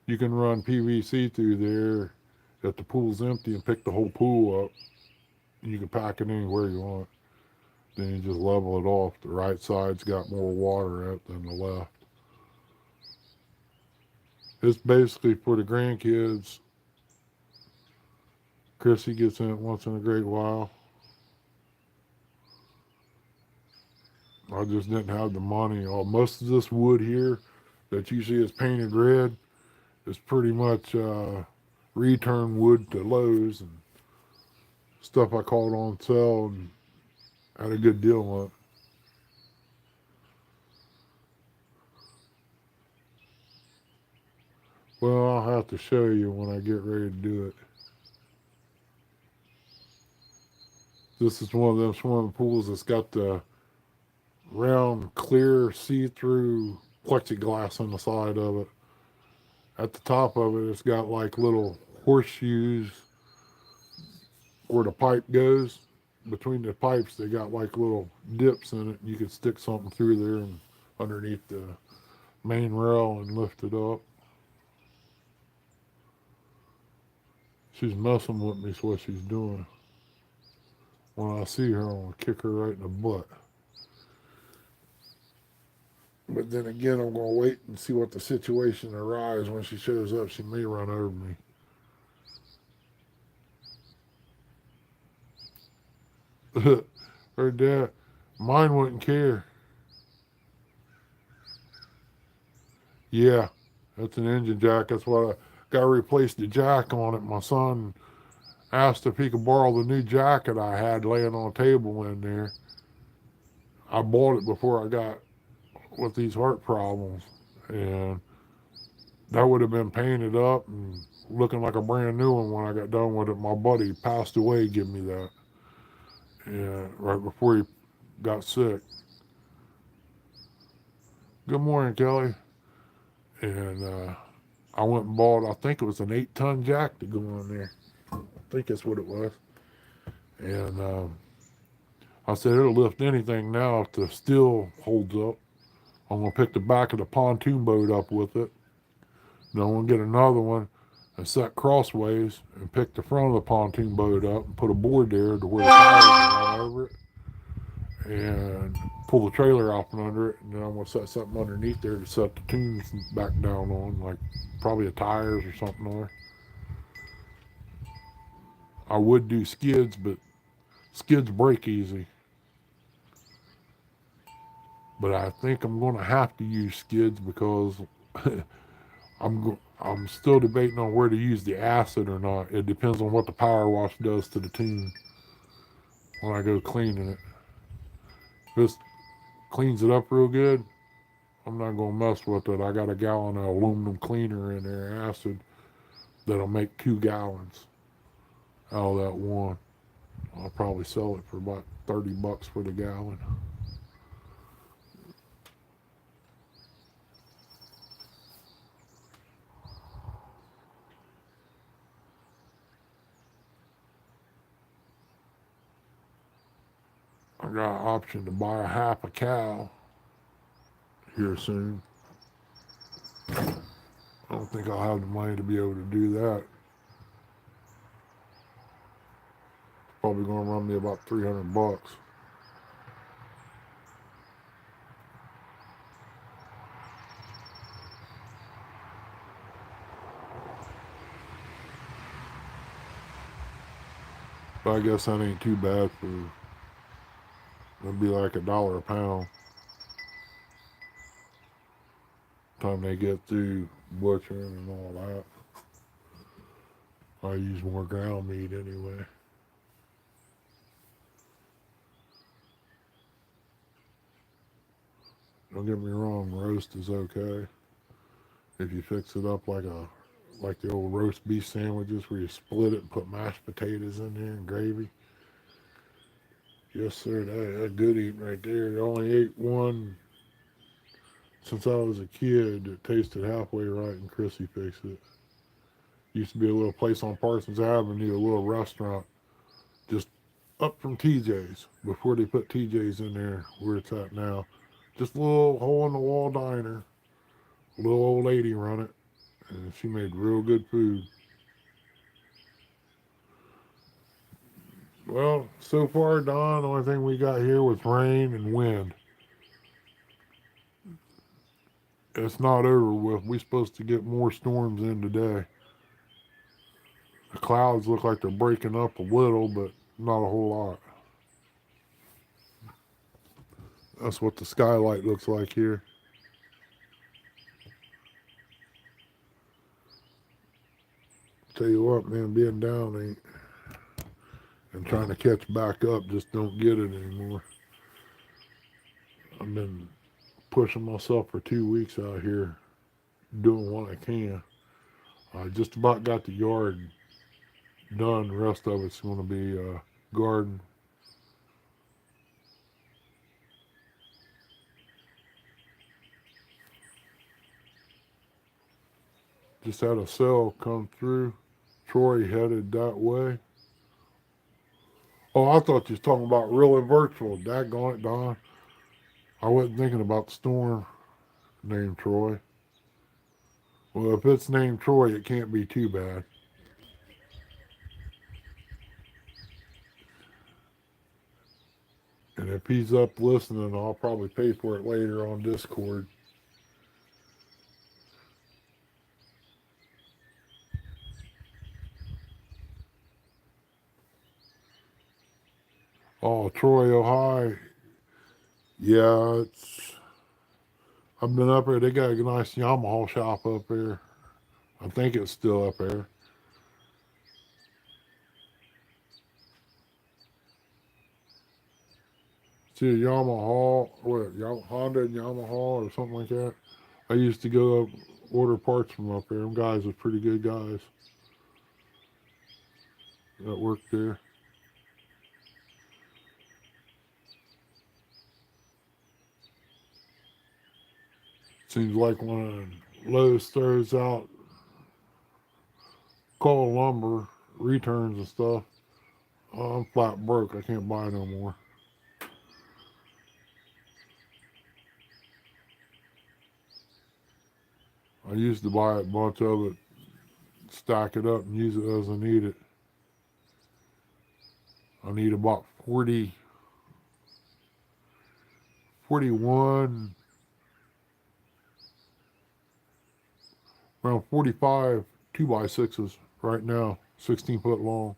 [SPEAKER 1] you can run PVC through there if the pool's empty and pick the whole pool up. You can pack it anywhere you want. Then you just level it off. The right side's got more water in it than the left. It's basically for the grandkids. Chrissy gets in it once in a great while. I just didn't have the money. Most of this wood here that you see is painted red is pretty much return wood to Lowe's and stuff I caught on sale and had a good deal on it. Well, I'll have to show you when I get ready to do it. This is one of them swimming pools that's got the round, clear, see-through plexiglass on the side of it. At the top of it, it's got like little horseshoes where the pipe goes. Between the pipes, they got like little dips in it. You could stick something through there and underneath the main rail and lift it up. She's messing with me, is what she's doing. When I see her, I'm going to kick her right in the butt. But then again, I'm going to wait and see what the situation arises. When she shows up, she may run over me. Her dad, mine wouldn't care. Yeah, that's an engine jack. That's why I got to replace the jack on it. My son asked if he could borrow the new jacket I had laying on a table in there. I bought it before I got with these heart problems, and that would have been painted up and looking like a brand new one when I got done with it. My buddy passed away, giving me that, and right before he got sick. Good morning, Kelly. And I went and bought, I think it was an 8-ton jack to go on there. I think that's what it was. And I said, it'll lift anything now if the steel holds up. I'm going to pick the back of the pontoon boat up with it. Then I'm going to get another one and set crossways and pick the front of the pontoon boat up and put a board there to where the tires are right over it. And pull the trailer out from under it. And then I'm going to set something underneath there to set the tunes back down on, like probably the tires or something on there. I would do skids, but skids break easy. But I think I'm going to have to use skids because I'm still debating on where to use the acid or not. It depends on what the power wash does to the tune when I go cleaning it. If this cleans it up real good, I'm not gonna mess with it. I got a gallon of aluminum cleaner in there, acid, that'll make 2 gallons out of that one. I'll probably sell it for about $30 for the gallon. I got an option to buy a half a cow here soon. I don't think I'll have the money to be able to do that. Probably gonna run me about $300. But I guess that ain't too bad for. It'll be like $1 a pound. Time they get through butchering and all that. I use more ground meat anyway. Don't get me wrong, roast is okay. If you fix it up like the old roast beef sandwiches where you split it and put mashed potatoes in there and gravy. Yes, sir, that's good eating right there. I only ate one since I was a kid. It tasted halfway right, and Chrissy fixed it. Used to be a little place on Parsons Avenue, a little restaurant, just up from TJ's before they put TJ's in there where it's at now. Just a little hole in the wall diner. A little old lady run it, and she made real good food. Well, so far, Don, the only thing we got here was rain and wind. It's not over with. We're supposed to get more storms in today. The clouds look like they're breaking up a little, but not a whole lot. That's what the skylight looks like here. Tell you what, man, being down ain't, and trying to catch back up just don't get it anymore. I've been pushing myself for 2 weeks out here doing what I can. I just about got the yard done. The rest of it's going to be garden. Just had a cell come through. Troy headed that way. Oh, I thought you was talking about real and virtual. Daggone it, Don. I wasn't thinking about the storm named Troy. Well, if it's named Troy, it can't be too bad. And if he's up listening, I'll probably pay for it later on Discord. Oh, Troy, Ohio. Yeah, it's. I've been up there. They got a nice Yamaha shop up there. I think it's still up there. See a Yamaha, what, Honda and Yamaha or something like that. I used to go up, order parts from up there. Them guys are pretty good guys that work there. Seems like when Lowe's throws out call lumber returns and stuff, I'm flat broke. I can't buy no more. I used to buy a bunch of it, stack it up, and use it as I need it. I need about 40, 41, around 45 2x6s right now, 16 foot long.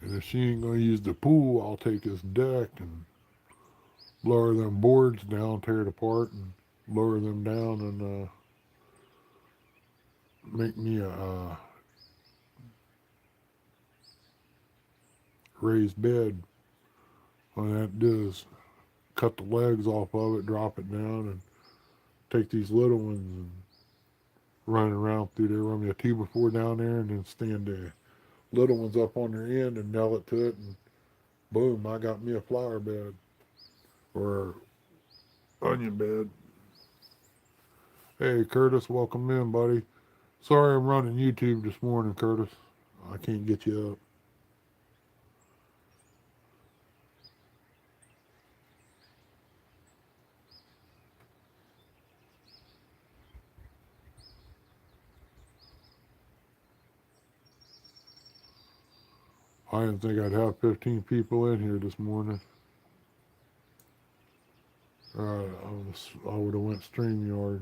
[SPEAKER 1] And if she ain't gonna use the pool, I'll take this deck and lower them boards down, tear it apart, and lower them down and make me a raised bed. What that does, cut the legs off of it, drop it down, and take these little ones and run around through there. Run me a 2x4 down there, and then stand the little ones up on their end and nail it to it, and boom, I got me a flower bed or onion bed. Hey, Curtis, welcome in, buddy. Sorry I'm running YouTube this morning, Curtis. I can't get you up. I didn't think I'd have 15 people in here this morning. I would have went StreamYard,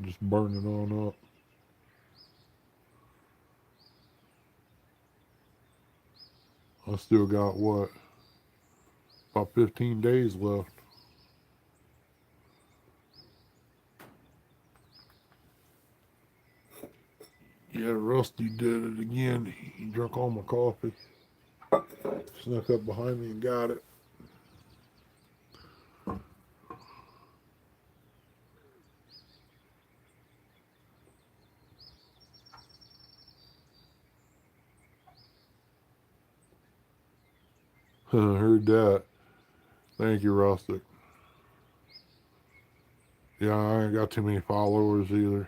[SPEAKER 1] just burning on up. I still got what? About 15 days left. Yeah, Rusty did it again. He drank all my coffee. Snuck up behind me and got it. Heard that. Thank you, Rustic. Yeah, I ain't got too many followers either.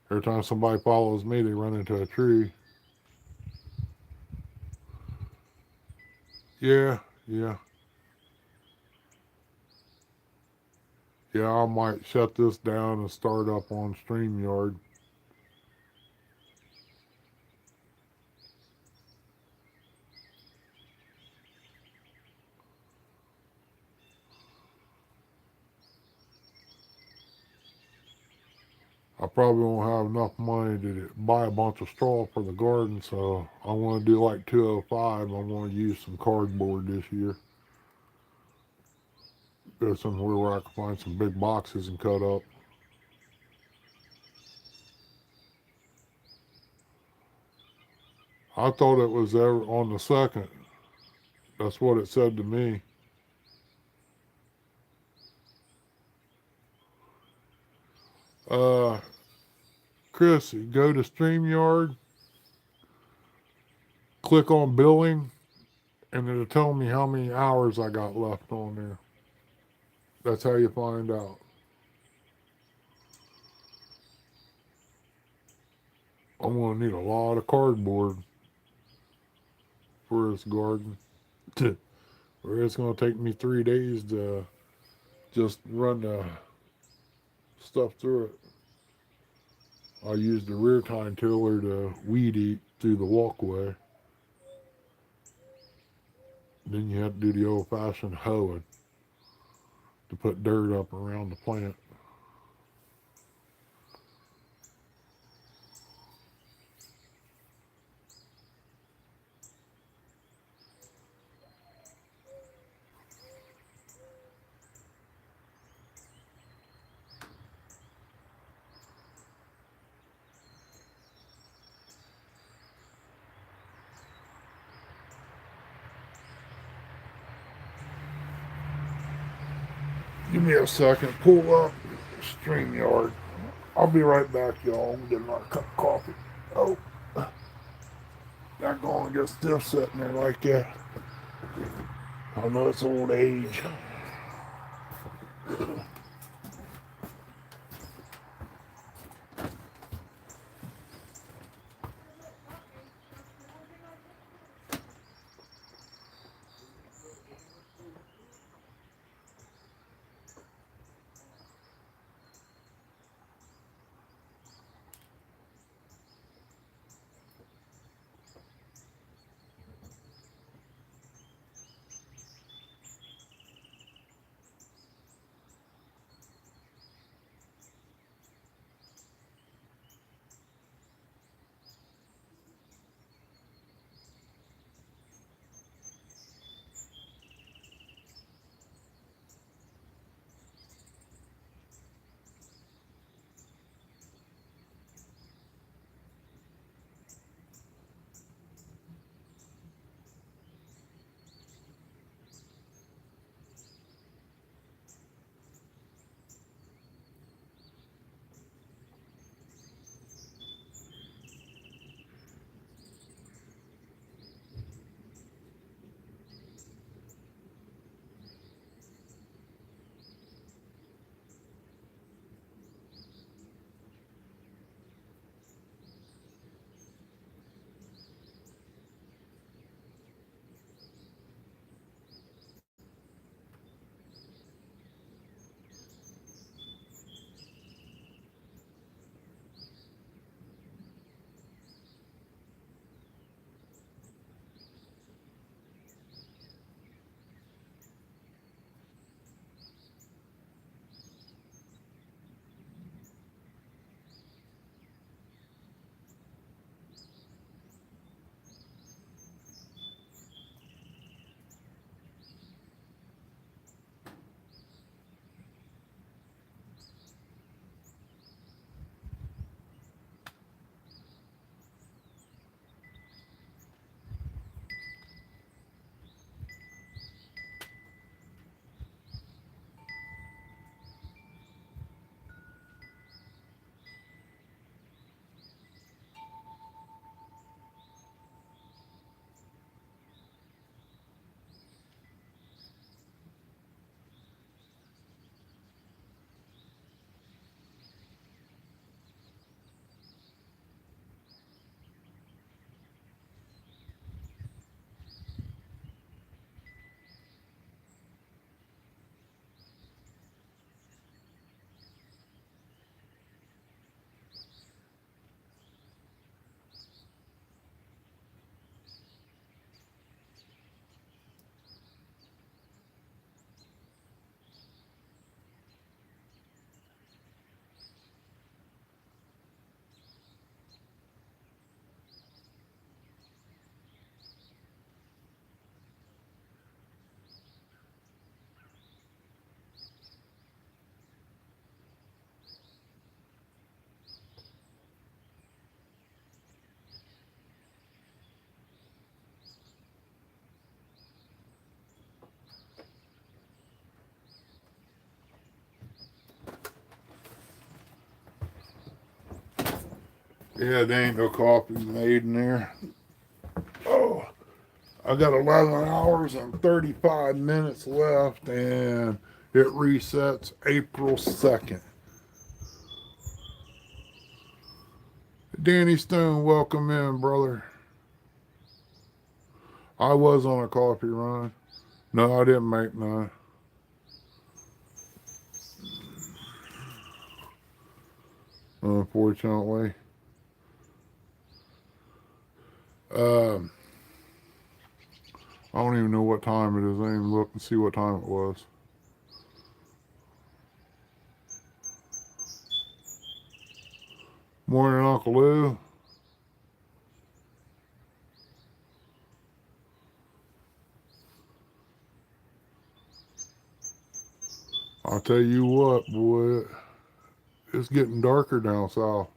[SPEAKER 1] Every time somebody follows me, they run into a tree. Yeah, yeah. Yeah, I might shut this down and start up on StreamYard. I probably won't have enough money to buy a bunch of straw for the garden, so I want to do like 205. I want to use some cardboard this year. Go somewhere where I can find some big boxes and cut up. I thought it was there on the second. That's what it said to me. Uh, Chris, go to StreamYard, click on billing, and it'll tell me how many hours I got left on there. That's how you find out. I'm gonna need a lot of cardboard for this garden. Or it's gonna take me 3 days to just run the stuff through it. I use the rear tine tiller to weed eat through the walkway. Then you have to do the old fashioned hoeing to put dirt up around the plant. Give me a second, pull up StreamYard. I'll be right back, y'all. I'm getting my cup of coffee. Oh, not going to get stiff sitting there like that. I know it's old age. Yeah, there ain't no coffee made in there. Oh, I got 11 hours and 35 minutes left, and it resets April 2nd. Danny Stone, welcome in, brother. I was on a coffee run. No, I didn't make none. Unfortunately. Um, I don't even know what time it is. I didn't even look and see what time it was. Morning, Uncle Lou. I'll tell you what, boy, it's getting darker down south.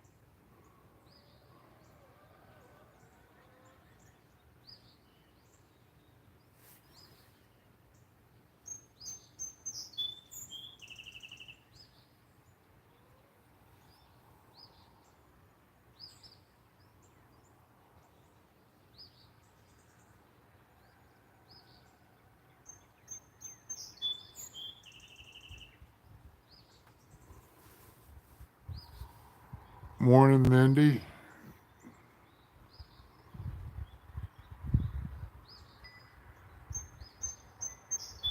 [SPEAKER 1] Morning, Mindy.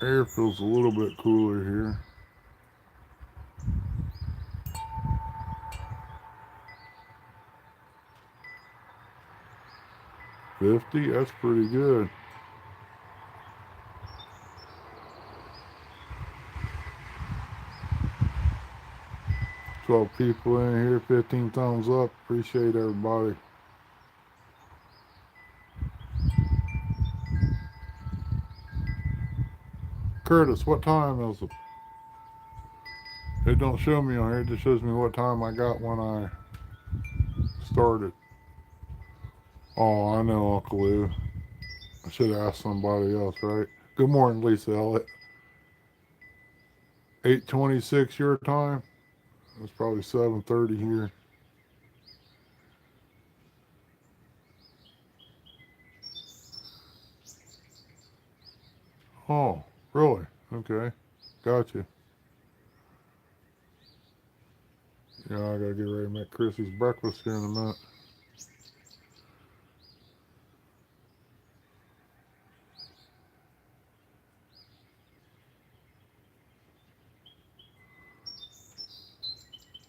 [SPEAKER 1] Air feels a little bit cooler here. 50, that's pretty good. 12 people in here, 15 thumbs up. Appreciate everybody. Curtis, what time is it? It don't show me on here. It just shows me what time I got when I started. Oh, I know, Uncle Lou. I should have asked somebody else, right? Good morning, Lisa Elliott. 8:26 your time. It's probably 7:30 here. Oh, really? Okay, gotcha. Yeah, I gotta get ready to make Chrissy's breakfast here in a minute.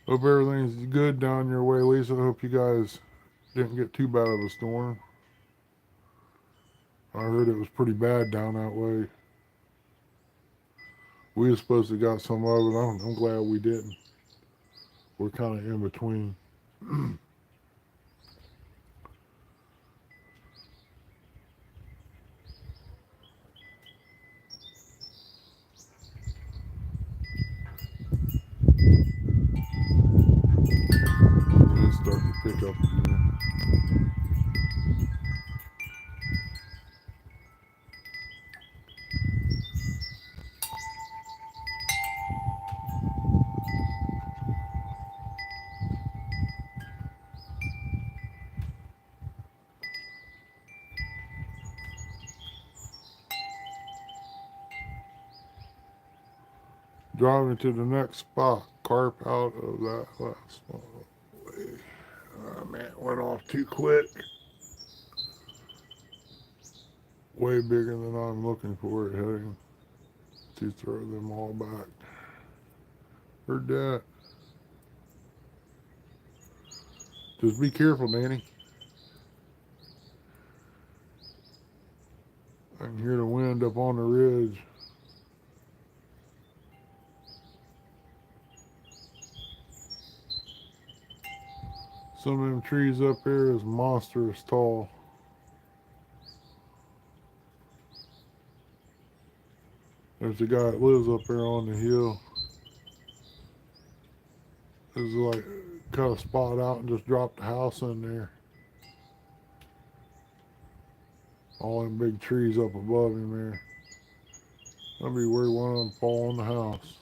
[SPEAKER 1] Hope everything's good down your way, Lisa. Hope you guys didn't get too bad of a storm. I heard it was pretty bad down that way. We were supposed to got some of it. I'm glad we didn't. We're kind of in between. It's starting to pick up again. Driving to the next spot. Carp out of that last one. Man, it went off too quick. Way bigger than I'm looking for it heading to throw them all back. Heard that. Just be careful, Danny. I can hear the wind up on the ridge. Some of them trees up there is monstrous tall. There's a guy that lives up there on the hill. There's like cut a spot out and just dropped a house in there. All them big trees up above him there. I'd be worried one of them fall on the house.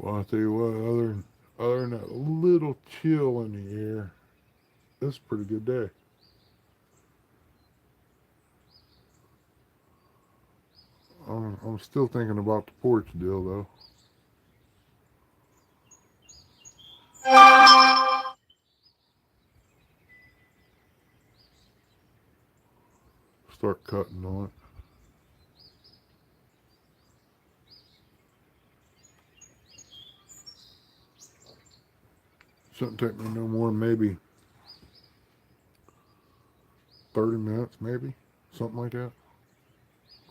[SPEAKER 1] Well, I tell you what, other than that little chill in the air, it's a pretty good day. I'm still thinking about the porch deal though. Start cutting on it. Shouldn't take me no more than maybe 30 minutes, maybe something like that.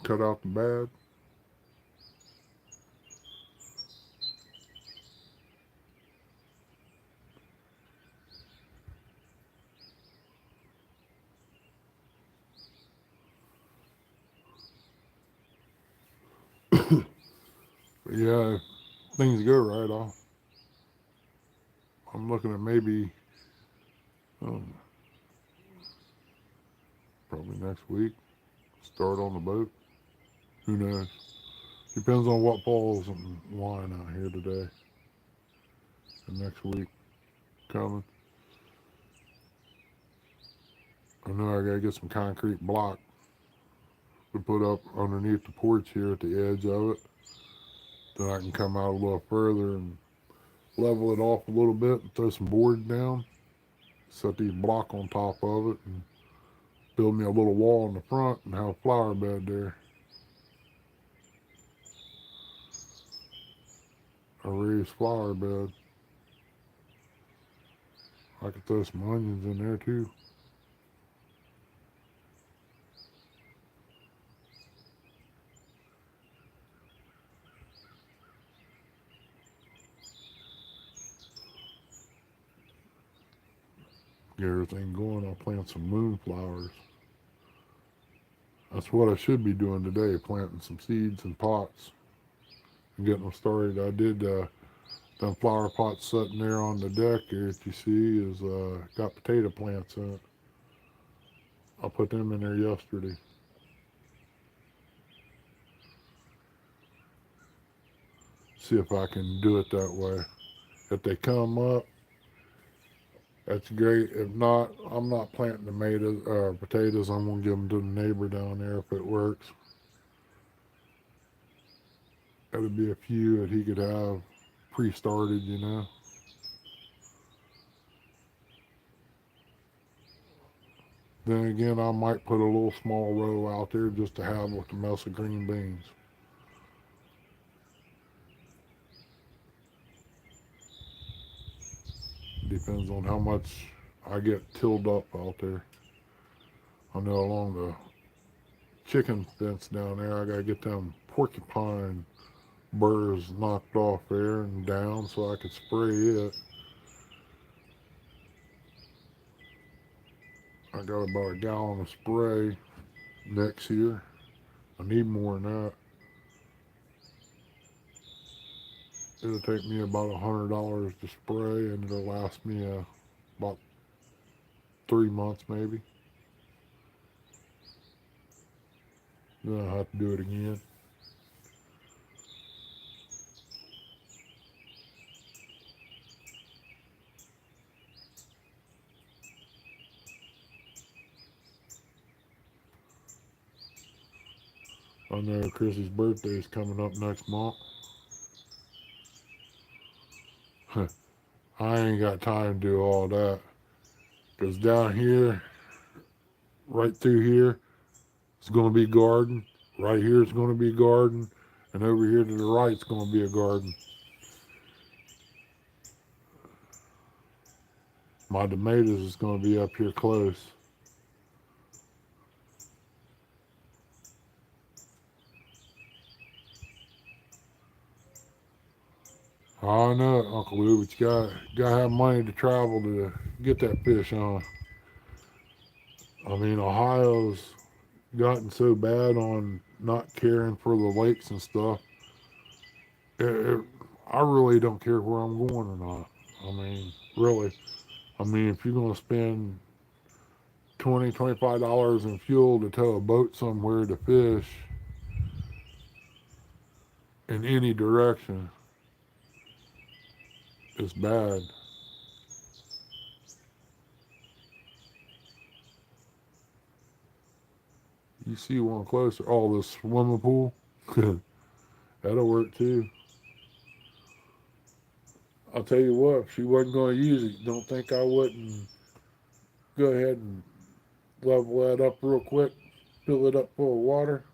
[SPEAKER 1] Cut out the bad. But yeah, if things go right, I'm looking at maybe um, probably next week start on the boat. Who knows? Depends on what falls and line out here today and next week coming. I know I gotta get some concrete block to put up underneath the porch here at the edge of it. Then I can come out a little further and level it off a little bit and throw some boards down. Set these block on top of it and build me a little wall in the front and have a flower bed there. A raised flower bed. I could throw some onions in there too. Get everything going. I'll plant some moonflowers. That's what I should be doing today, planting some seeds in pots and getting them started. I did them flower pots sitting there on the deck here that you see is got potato plants in it. I put them in there yesterday. See if I can do it that way. If they come up, that's great. If not, I'm not planting tomatoes or potatoes. I'm gonna give them to the neighbor down there if it works. It would be a few that he could have pre-started, you know. Then again, I might put a little small row out there just to have with the mess of green beans. Depends on how much I get tilled up out there. I know along the chicken fence down there, I gotta get them porcupine burrs knocked off there and down so I could spray it. I got about a gallon of spray next year. I need more than that. It'll take me about $100 to spray, and it'll last me about 3 months maybe. Then I'll have to do it again. I know Chrissy's birthday is coming up next month. I ain't got time to do all that. Because down here, right through here, it's going to be garden. Right here, it's going to be garden. And over here to the right, it's going to be a garden. My tomatoes is going to be up here close. I know it, Uncle Lou, but you gotta have money to travel to get that fish on. I mean, Ohio's gotten so bad on not caring for the lakes and stuff. It, it, I really don't care where I'm going or not. I mean, really. I mean, if you're gonna spend $25 in fuel to tow a boat somewhere to fish in any direction, It's bad. You see one closer. Oh, the swimming pool. That'll work too. I'll tell you what, if she wasn't going to use it, don't think I wouldn't go ahead and level that up real quick, fill it up full of water.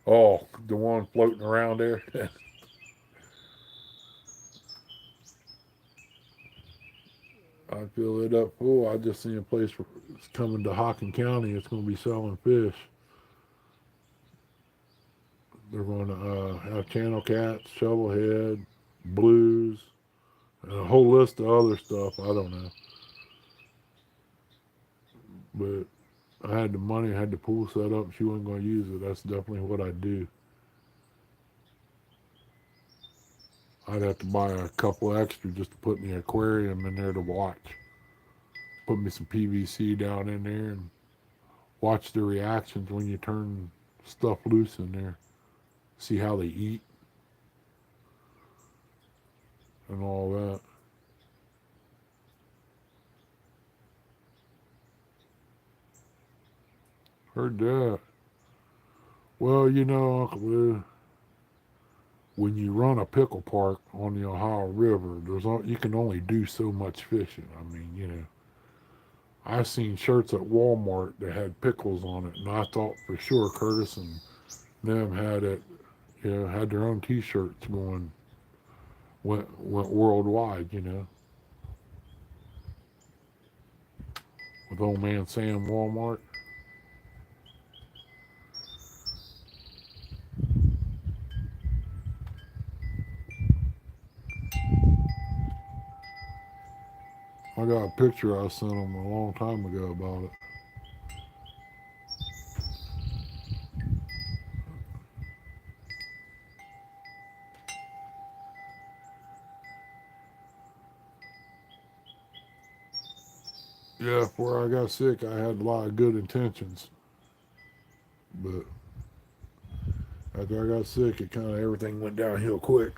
[SPEAKER 1] Oh, the one floating around there. I fill it up full. I just seen a place for, it's coming to Hockin County. It's going to be selling fish. They're going to have channel cats, shovelhead, blues, and a whole list of other stuff. I don't know. But I had the money, I had the pool set up. She wasn't going to use it. That's definitely what I'd do. I'd have to buy a couple extra just to put in the aquarium in there to watch. Put me some PVC down in there and watch the reactions when you turn stuff loose in there. See how they eat and all that. Heard that. Well, you know, Uncle Lou, when you run a pickle park on the Ohio River, you can only do so much fishing. I mean, you know, I seen shirts at Walmart that had pickles on it, and I thought for sure Curtis and them had it, you know, had their own T-shirts going, went worldwide, you know, with old man Sam Walmart. I got a picture I sent him a long time ago about it. Yeah, before I got sick, I had a lot of good intentions, but after I got sick, it kind of everything went downhill quick.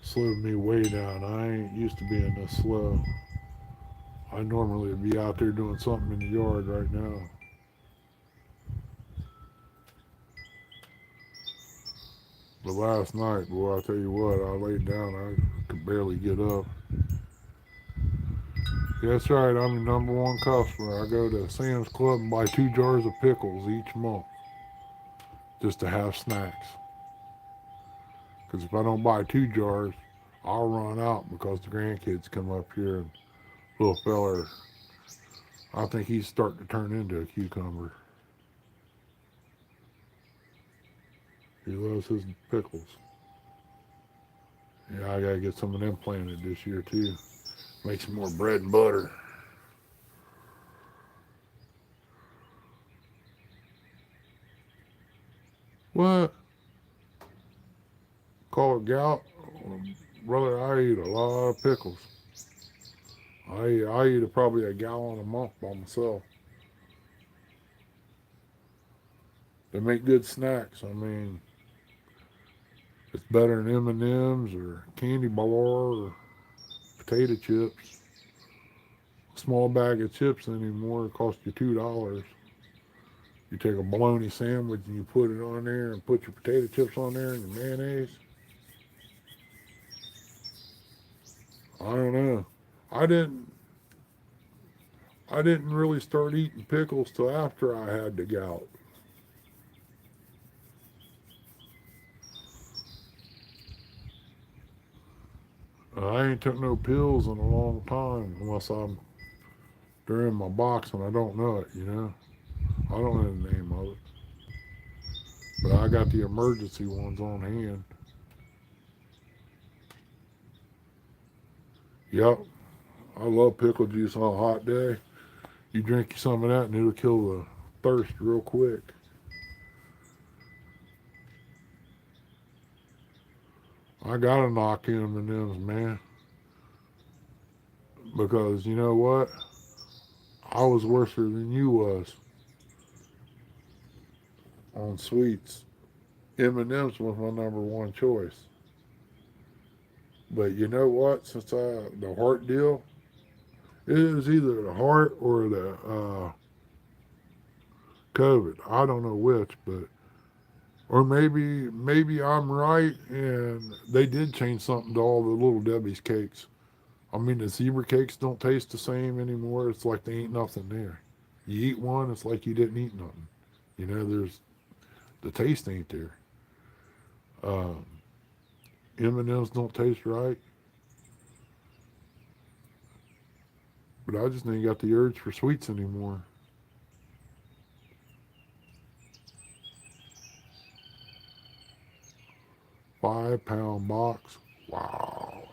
[SPEAKER 1] Slowed me way down. I ain't used to being this slow. I normally would be out there doing something in the yard right now. But last night, boy, I tell you what, I laid down. I could barely get up. Yeah, that's right. I'm the number one customer. I go to Sam's Club and buy 2 jars of pickles each month just to have snacks. Because if I don't buy 2 jars, I'll run out because the grandkids come up here and little feller, I think he's starting to turn into a cucumber. He loves his pickles. Yeah, I gotta get some of them planted this year too. Make some more bread and butter. What? Call it gout? Brother, I eat a lot of pickles. I eat probably a gallon a month by myself. They make good snacks. I mean, it's better than M&Ms or candy bar or potato chips. A small bag of chips anymore costs you $2. You take a bologna sandwich and you put it on there and put your potato chips on there and your mayonnaise. I don't know. I didn't I didn't really start eating pickles till after I had the gout. I ain't took no pills in a long time unless they're in my box and I don't know it, you know. I don't know the name of it. But I got the emergency ones on hand. Yep. I love pickle juice on a hot day. You drink some of that and it'll kill the thirst real quick. I gotta knock M&Ms, man, because you know what? I was worse than you was on sweets. M&M's was my number one choice. But you know what? Since the heart deal, it was either the heart or the COVID. I don't know which, but or maybe I'm right and they did change something to all the little Debbie's cakes. I mean, the zebra cakes don't taste the same anymore. It's like they ain't nothing there. You eat one, it's like you didn't eat nothing. You know, there's the taste ain't there. Um, M&Ms don't taste right, but I just ain't got the urge for sweets anymore. 5 pound box. Wow.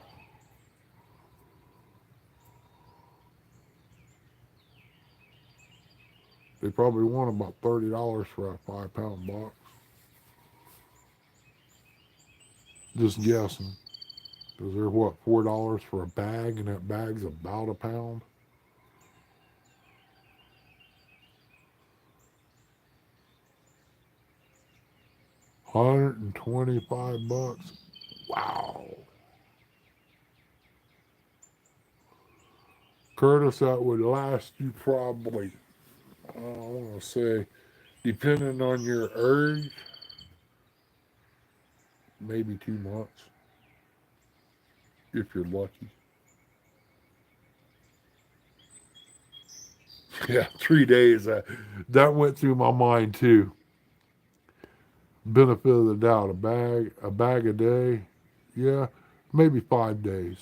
[SPEAKER 1] They probably want about $30 for a 5 pound box. Just guessing. Because they're what, $4 for a bag, and that bag's about a pound? 125 bucks. Wow. Curtis, that would last you probably, I want to say, depending on your urge, maybe 2 months, if you're lucky. Yeah, 3 days. That went through my mind too. Benefit of the doubt, a bag a day. Yeah, maybe 5 days.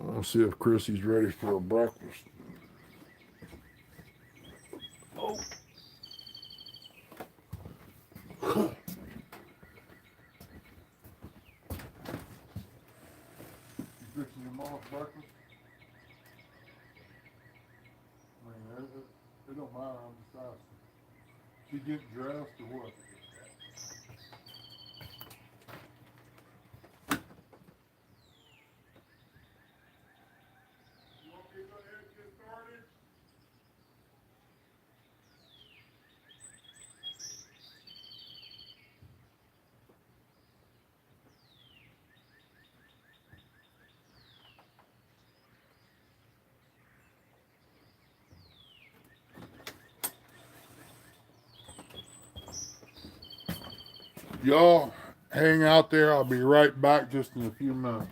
[SPEAKER 1] I'll see if Chrissy's ready for her breakfast. Oh, you fixing your mom's breakfast? I mean, it don't matter. I'm just asking. She getting dressed or what? You want me to go ahead and get started? Y'all hang out there. I'll be right back just in a few minutes.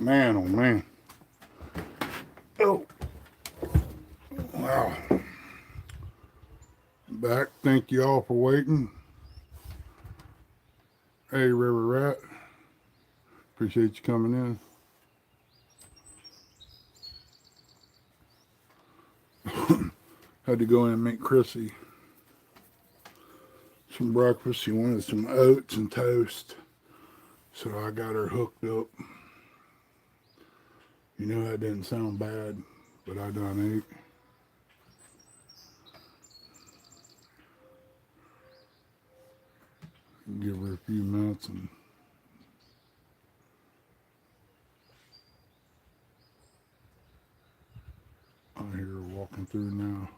[SPEAKER 1] Man, oh man. Oh, wow. Back. Thank you all for waiting. Hey, River Rat. Appreciate you coming in. Had to go in and make Chrissy some breakfast. She wanted some oats and toast. So I got her hooked up. You know that didn't sound bad, but I done ate. Give her a few minutes and I hear her walking through now.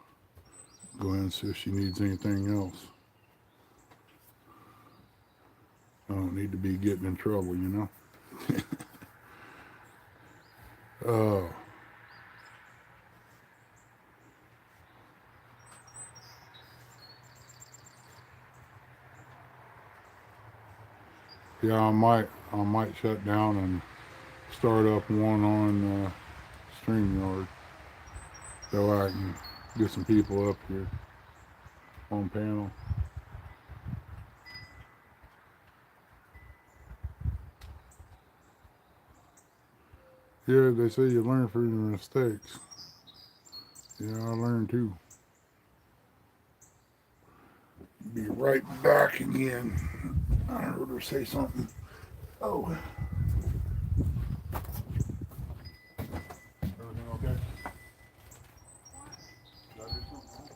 [SPEAKER 1] Go ahead and see if she needs anything else. I don't need to be getting in trouble, you know. Oh, yeah, I might shut down and start up one on StreamYard so I can get some people up here on panel. Yeah, they say you learn from your mistakes. Yeah, I learned too. Be right back again. I heard her say something. Oh, everything okay? Did I do something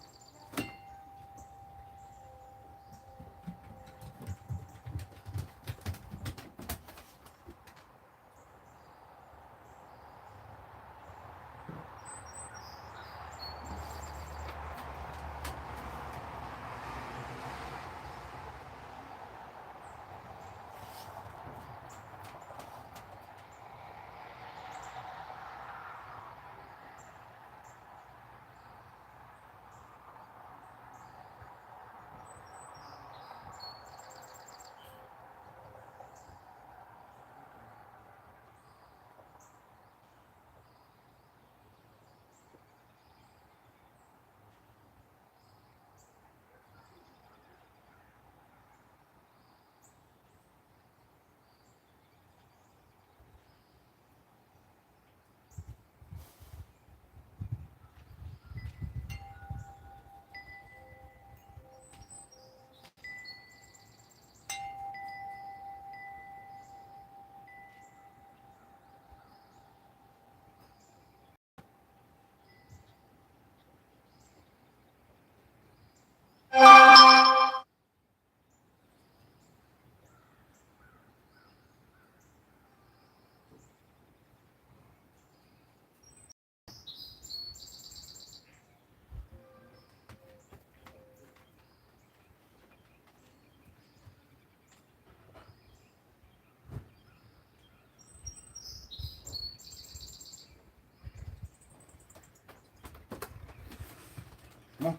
[SPEAKER 1] No.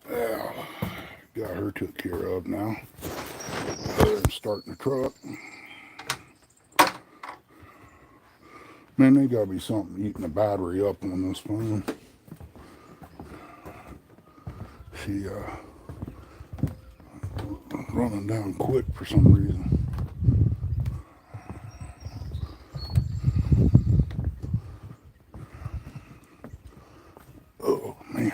[SPEAKER 1] Yeah, got her took care of now. Starting the truck. Man, they gotta be something eating the battery up on this phone. She running down quick for some reason. Oh man.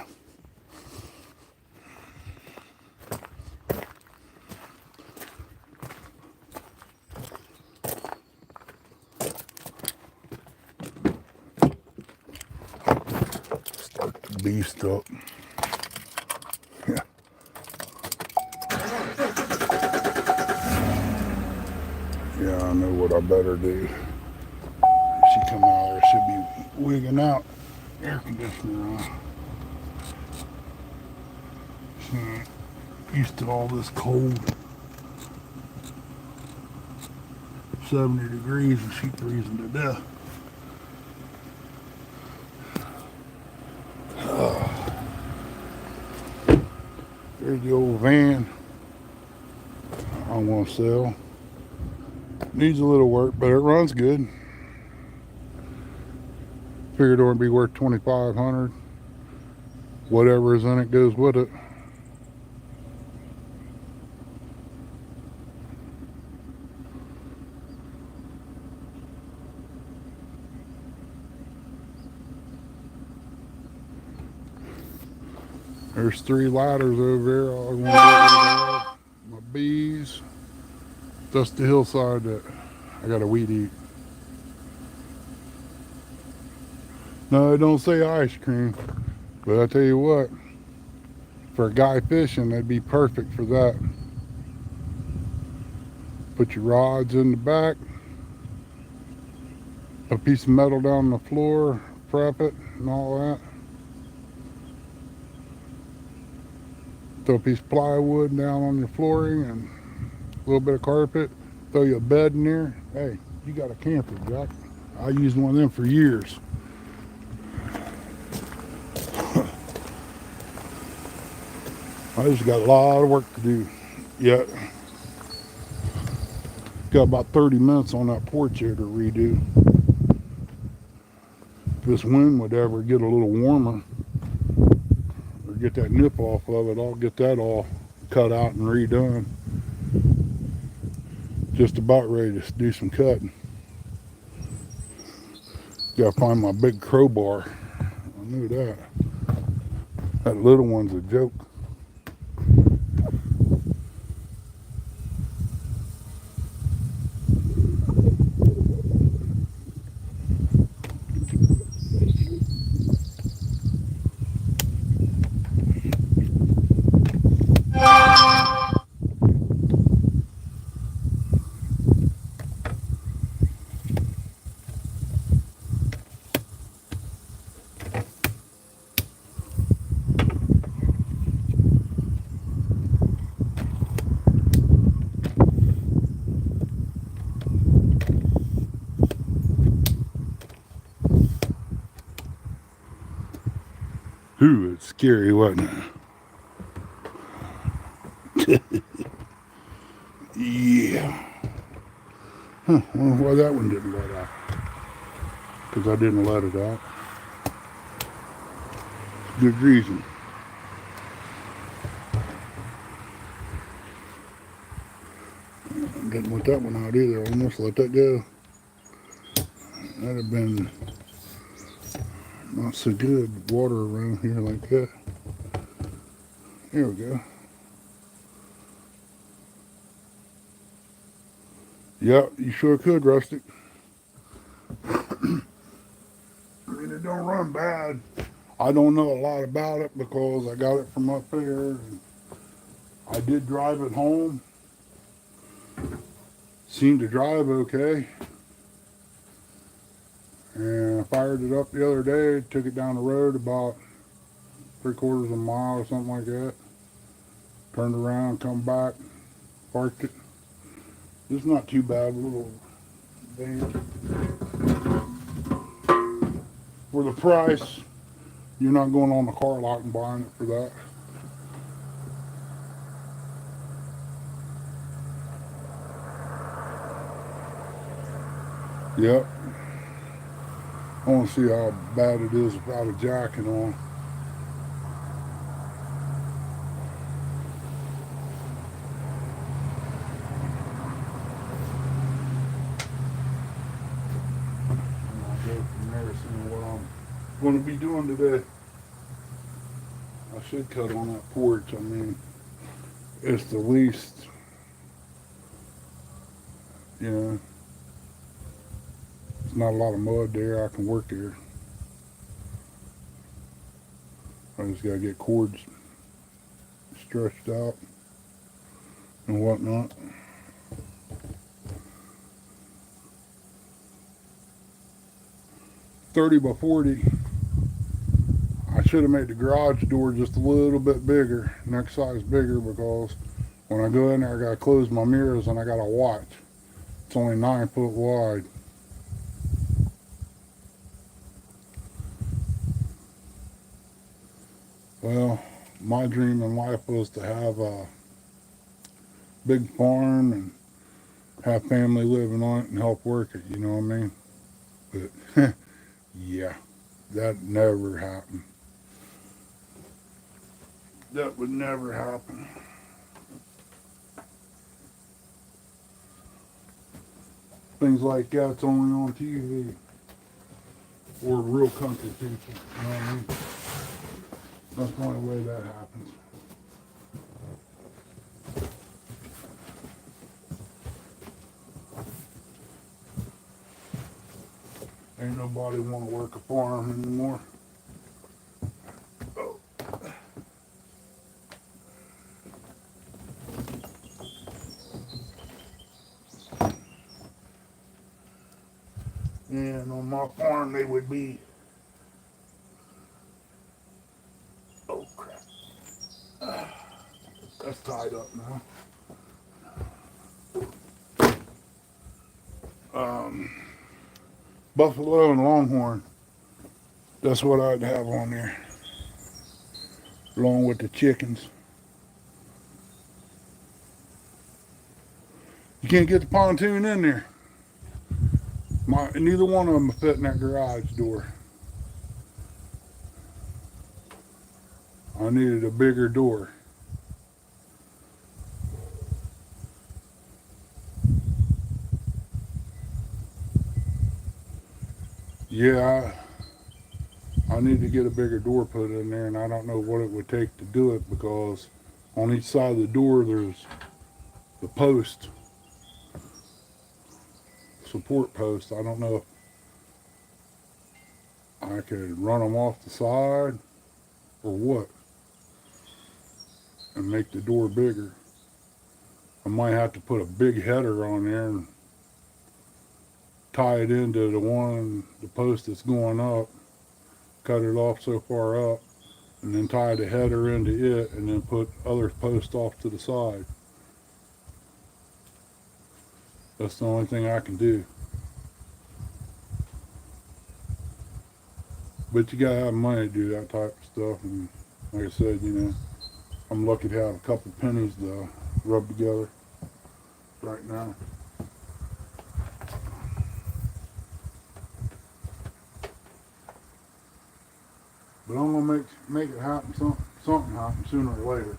[SPEAKER 1] Start the beast up. Yeah. Yeah, I know what I better do. She come out there, she'll be wigging out air conditioner on. She ain't used to all this cold. 70 degrees and she freezing to death. There's the old van. don't want to sell. Needs a little work, but it runs good. Figured it would be worth 2,500. Whatever is in it goes with it. There's 3 ladders over there. I was going to get rid of my bees. That's the hillside that I got to weed eat. No, it don't say ice cream, but I tell you what, for a guy fishing, that'd be perfect for that. Put your rods in the back, a piece of metal down on the floor, prep it and all that. Throw a piece of plywood down on your flooring and a little bit of carpet. Throw you a bed in there. Hey, you got a camper, Jack. I used one of them for years. I just got a lot of work to do yet. Got about 30 minutes on that porch here to redo. If this wind would ever get a little warmer or get that nip off of it, I'll get that all cut out and redone. Just about ready to do some cutting. Gotta find my big crowbar. I knew that. That little one's a joke. Ooh, it's scary, wasn't it? Yeah. Huh, I wonder why that one didn't let out. Because I didn't let it out. Good reason. I didn't want that one out either. I almost let that go. That'd have been not so good. Water around here like that. There we go. Yep, you sure could, Rustic. I mean, it don't run bad. I don't know a lot about it because I got it from up there. And I did drive it home. Seemed to drive okay. And I fired it up the other day, took it down the road about 3/4 of a mile or something like that. Turned around, come back, parked it. It's not too bad, a little van. For the price, you're not going on the car lot and buying it for that. Yep. I want to see how bad it is without a jacket on. And I'll go from there, seeing what I'm going to be doing today. I should cut on that porch. I mean, it's the least, you know, there's not a lot of mud there. I can work there. I just got to get cords stretched out and whatnot. 30 by 40. I should have made the garage door just a little bit bigger, next size bigger, because when I go in there I gotta close my mirrors and I gotta watch. It's only 9 foot wide. Well, my dream in life was to have big farm and have family living on it and help work it, you know what I mean? But yeah, that never happened. That would never happen. Things like that's only on TV or real country people, you know what I mean? That's the only way that happens. Ain't nobody want to work a farm anymore. Oh. And on my farm they would be, oh crap, that's tied up now. Buffalo and Longhorn, that's what I'd have on there, along with the chickens. You can't get the pontoon in there. Neither one of them fit in that garage door. I needed a bigger door. Yeah, I need to get a bigger door put in there, and I don't know what it would take to do it, because on each side of the door there's the post, support post. I don't know if I could run them off the side or what and make the door bigger. I might have to put a big header on there and tie it into the post that's going up, cut it off so far up, and then tie the header into it, and then put other posts off to the side. That's the only thing I can do. But you gotta have money to do that type of stuff, and like I said, I'm lucky to have a couple pennies to rub together right now. But I'm gonna make it happen. Something happen sooner or later.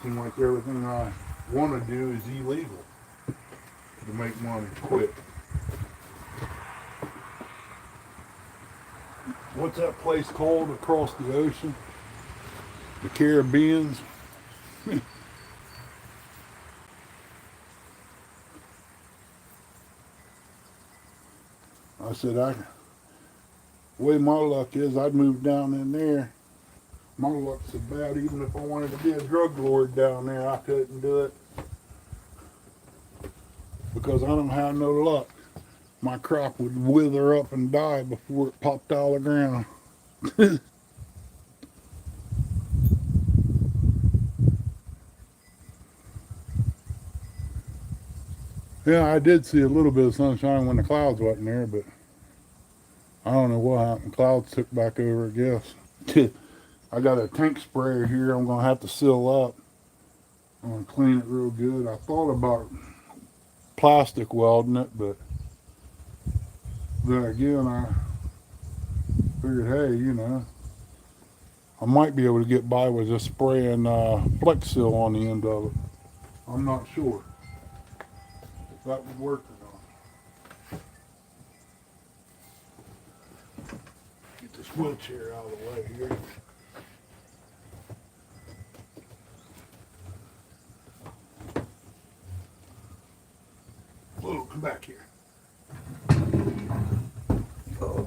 [SPEAKER 1] Seems like everything I want to do is illegal to make money quick. What's that place called across the ocean? The Caribbeans. I said, the way my luck is, I'd move down in there. My luck's so bad, even if I wanted to be a drug lord down there, I couldn't do it. Because I don't have no luck. My crop would wither up and die before it popped out of the ground. Yeah, I did see a little bit of sunshine when the clouds wasn't there, but I don't know what happened. Clouds took back over, I guess. I got a tank sprayer here I'm going to have to seal up. I'm going to clean it real good. I thought about plastic welding it, but then again, I figured, hey, I might be able to get by with just spraying Flex Seal on the end of it. I'm not sure if that would work or not. Get this wheelchair out of the way here. Whoa, come back here. Oh.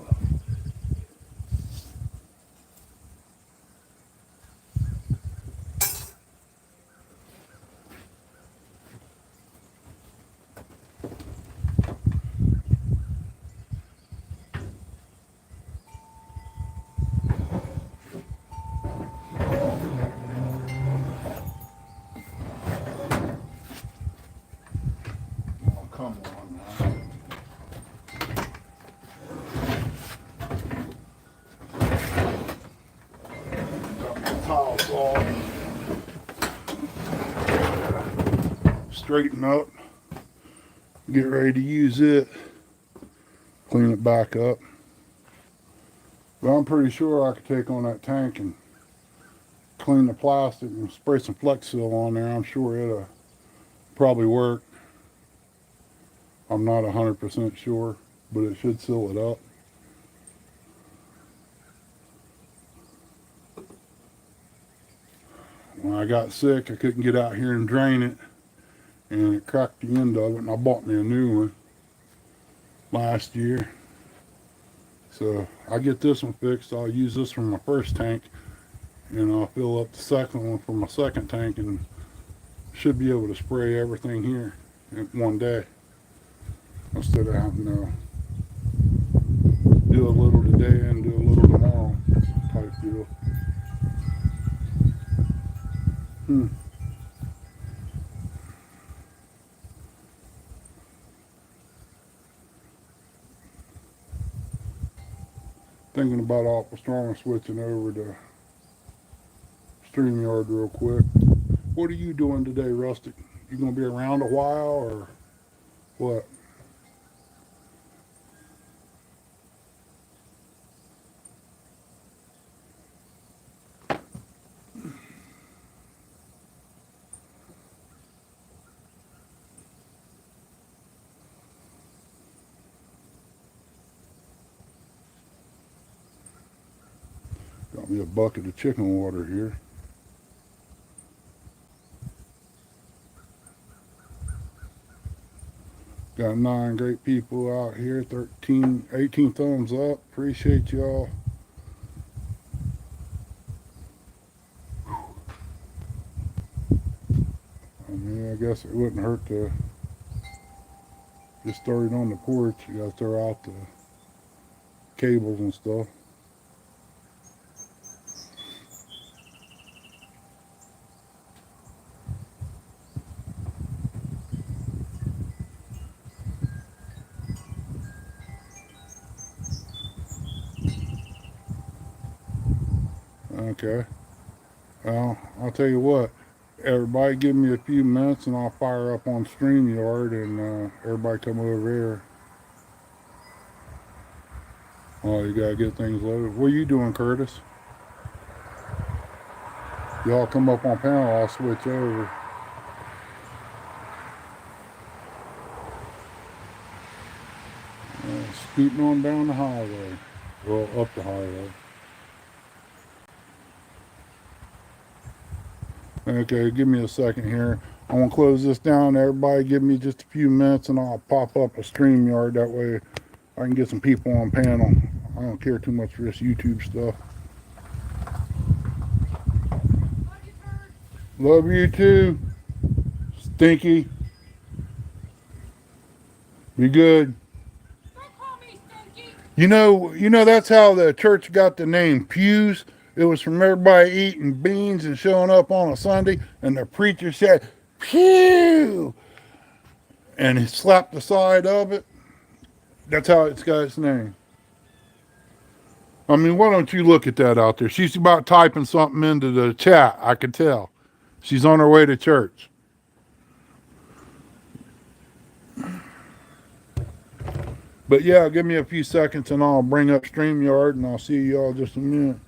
[SPEAKER 1] Come on now. Got my towel saw. straighten up, get ready to use it, clean it back up. But I'm pretty sure I could take on that tank and clean the plastic and spray some Flex Seal on there. I'm sure it'll probably work. I'm not 100% sure, but it should seal it up. When I got sick, I couldn't get out here and drain it, and it cracked the end of it, and I bought me a new one last year. So I get this one fixed. I'll use this for my first tank, and I'll fill up the second one for my second tank, and should be able to spray everything here in one day instead of having to do a little today and do a little tomorrow type deal. Thinking about Awful Strong and switching over to StreamYard real quick. What are you doing today, Rustic? You gonna be around a while or what? Got me a bucket of chicken water here. Got 9 great people out here, 13, 18 thumbs up. Appreciate y'all. I mean, I guess it wouldn't hurt to just throw it on the porch. You gotta throw out the cables and stuff. Okay. Well, I'll tell you what. Everybody give me a few minutes and I'll fire up on StreamYard and everybody come over here. Oh, you gotta get things loaded. What are you doing, Curtis? Y'all come up on panel, I'll switch over. Scooting on down the highway. Well, up the highway. Okay, give me a second here. I want to close this down. Everybody give me just a few minutes and I'll pop up a StreamYard. That way I can get some people on panel. I don't care too much for this YouTube stuff. Love you too. Stinky. Be good.
[SPEAKER 2] Don't call me stinky.
[SPEAKER 1] You know that's how the church got the name Pews. It was from everybody eating beans and showing up on a Sunday, and the preacher said, "Pew," and he slapped the side of it. That's how it's got its name. I mean, why don't you look at that out there? She's about typing something into the chat. I can tell. She's on her way to church. But yeah, give me a few seconds and I'll bring up StreamYard and I'll see y'all just a minute.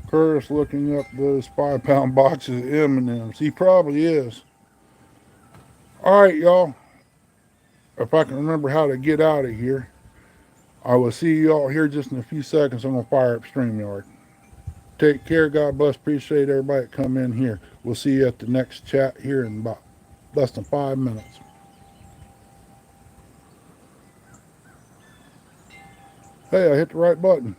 [SPEAKER 1] Curtis looking up those 5-pound boxes of M&Ms. He probably is. All right, y'all. If I can remember how to get out of here, I will see y'all here just in a few seconds. I'm going to fire up StreamYard. Take care. God bless. Appreciate everybody that come in here. We'll see you at the next chat here in about less than 5 minutes. Hey, I hit the right button.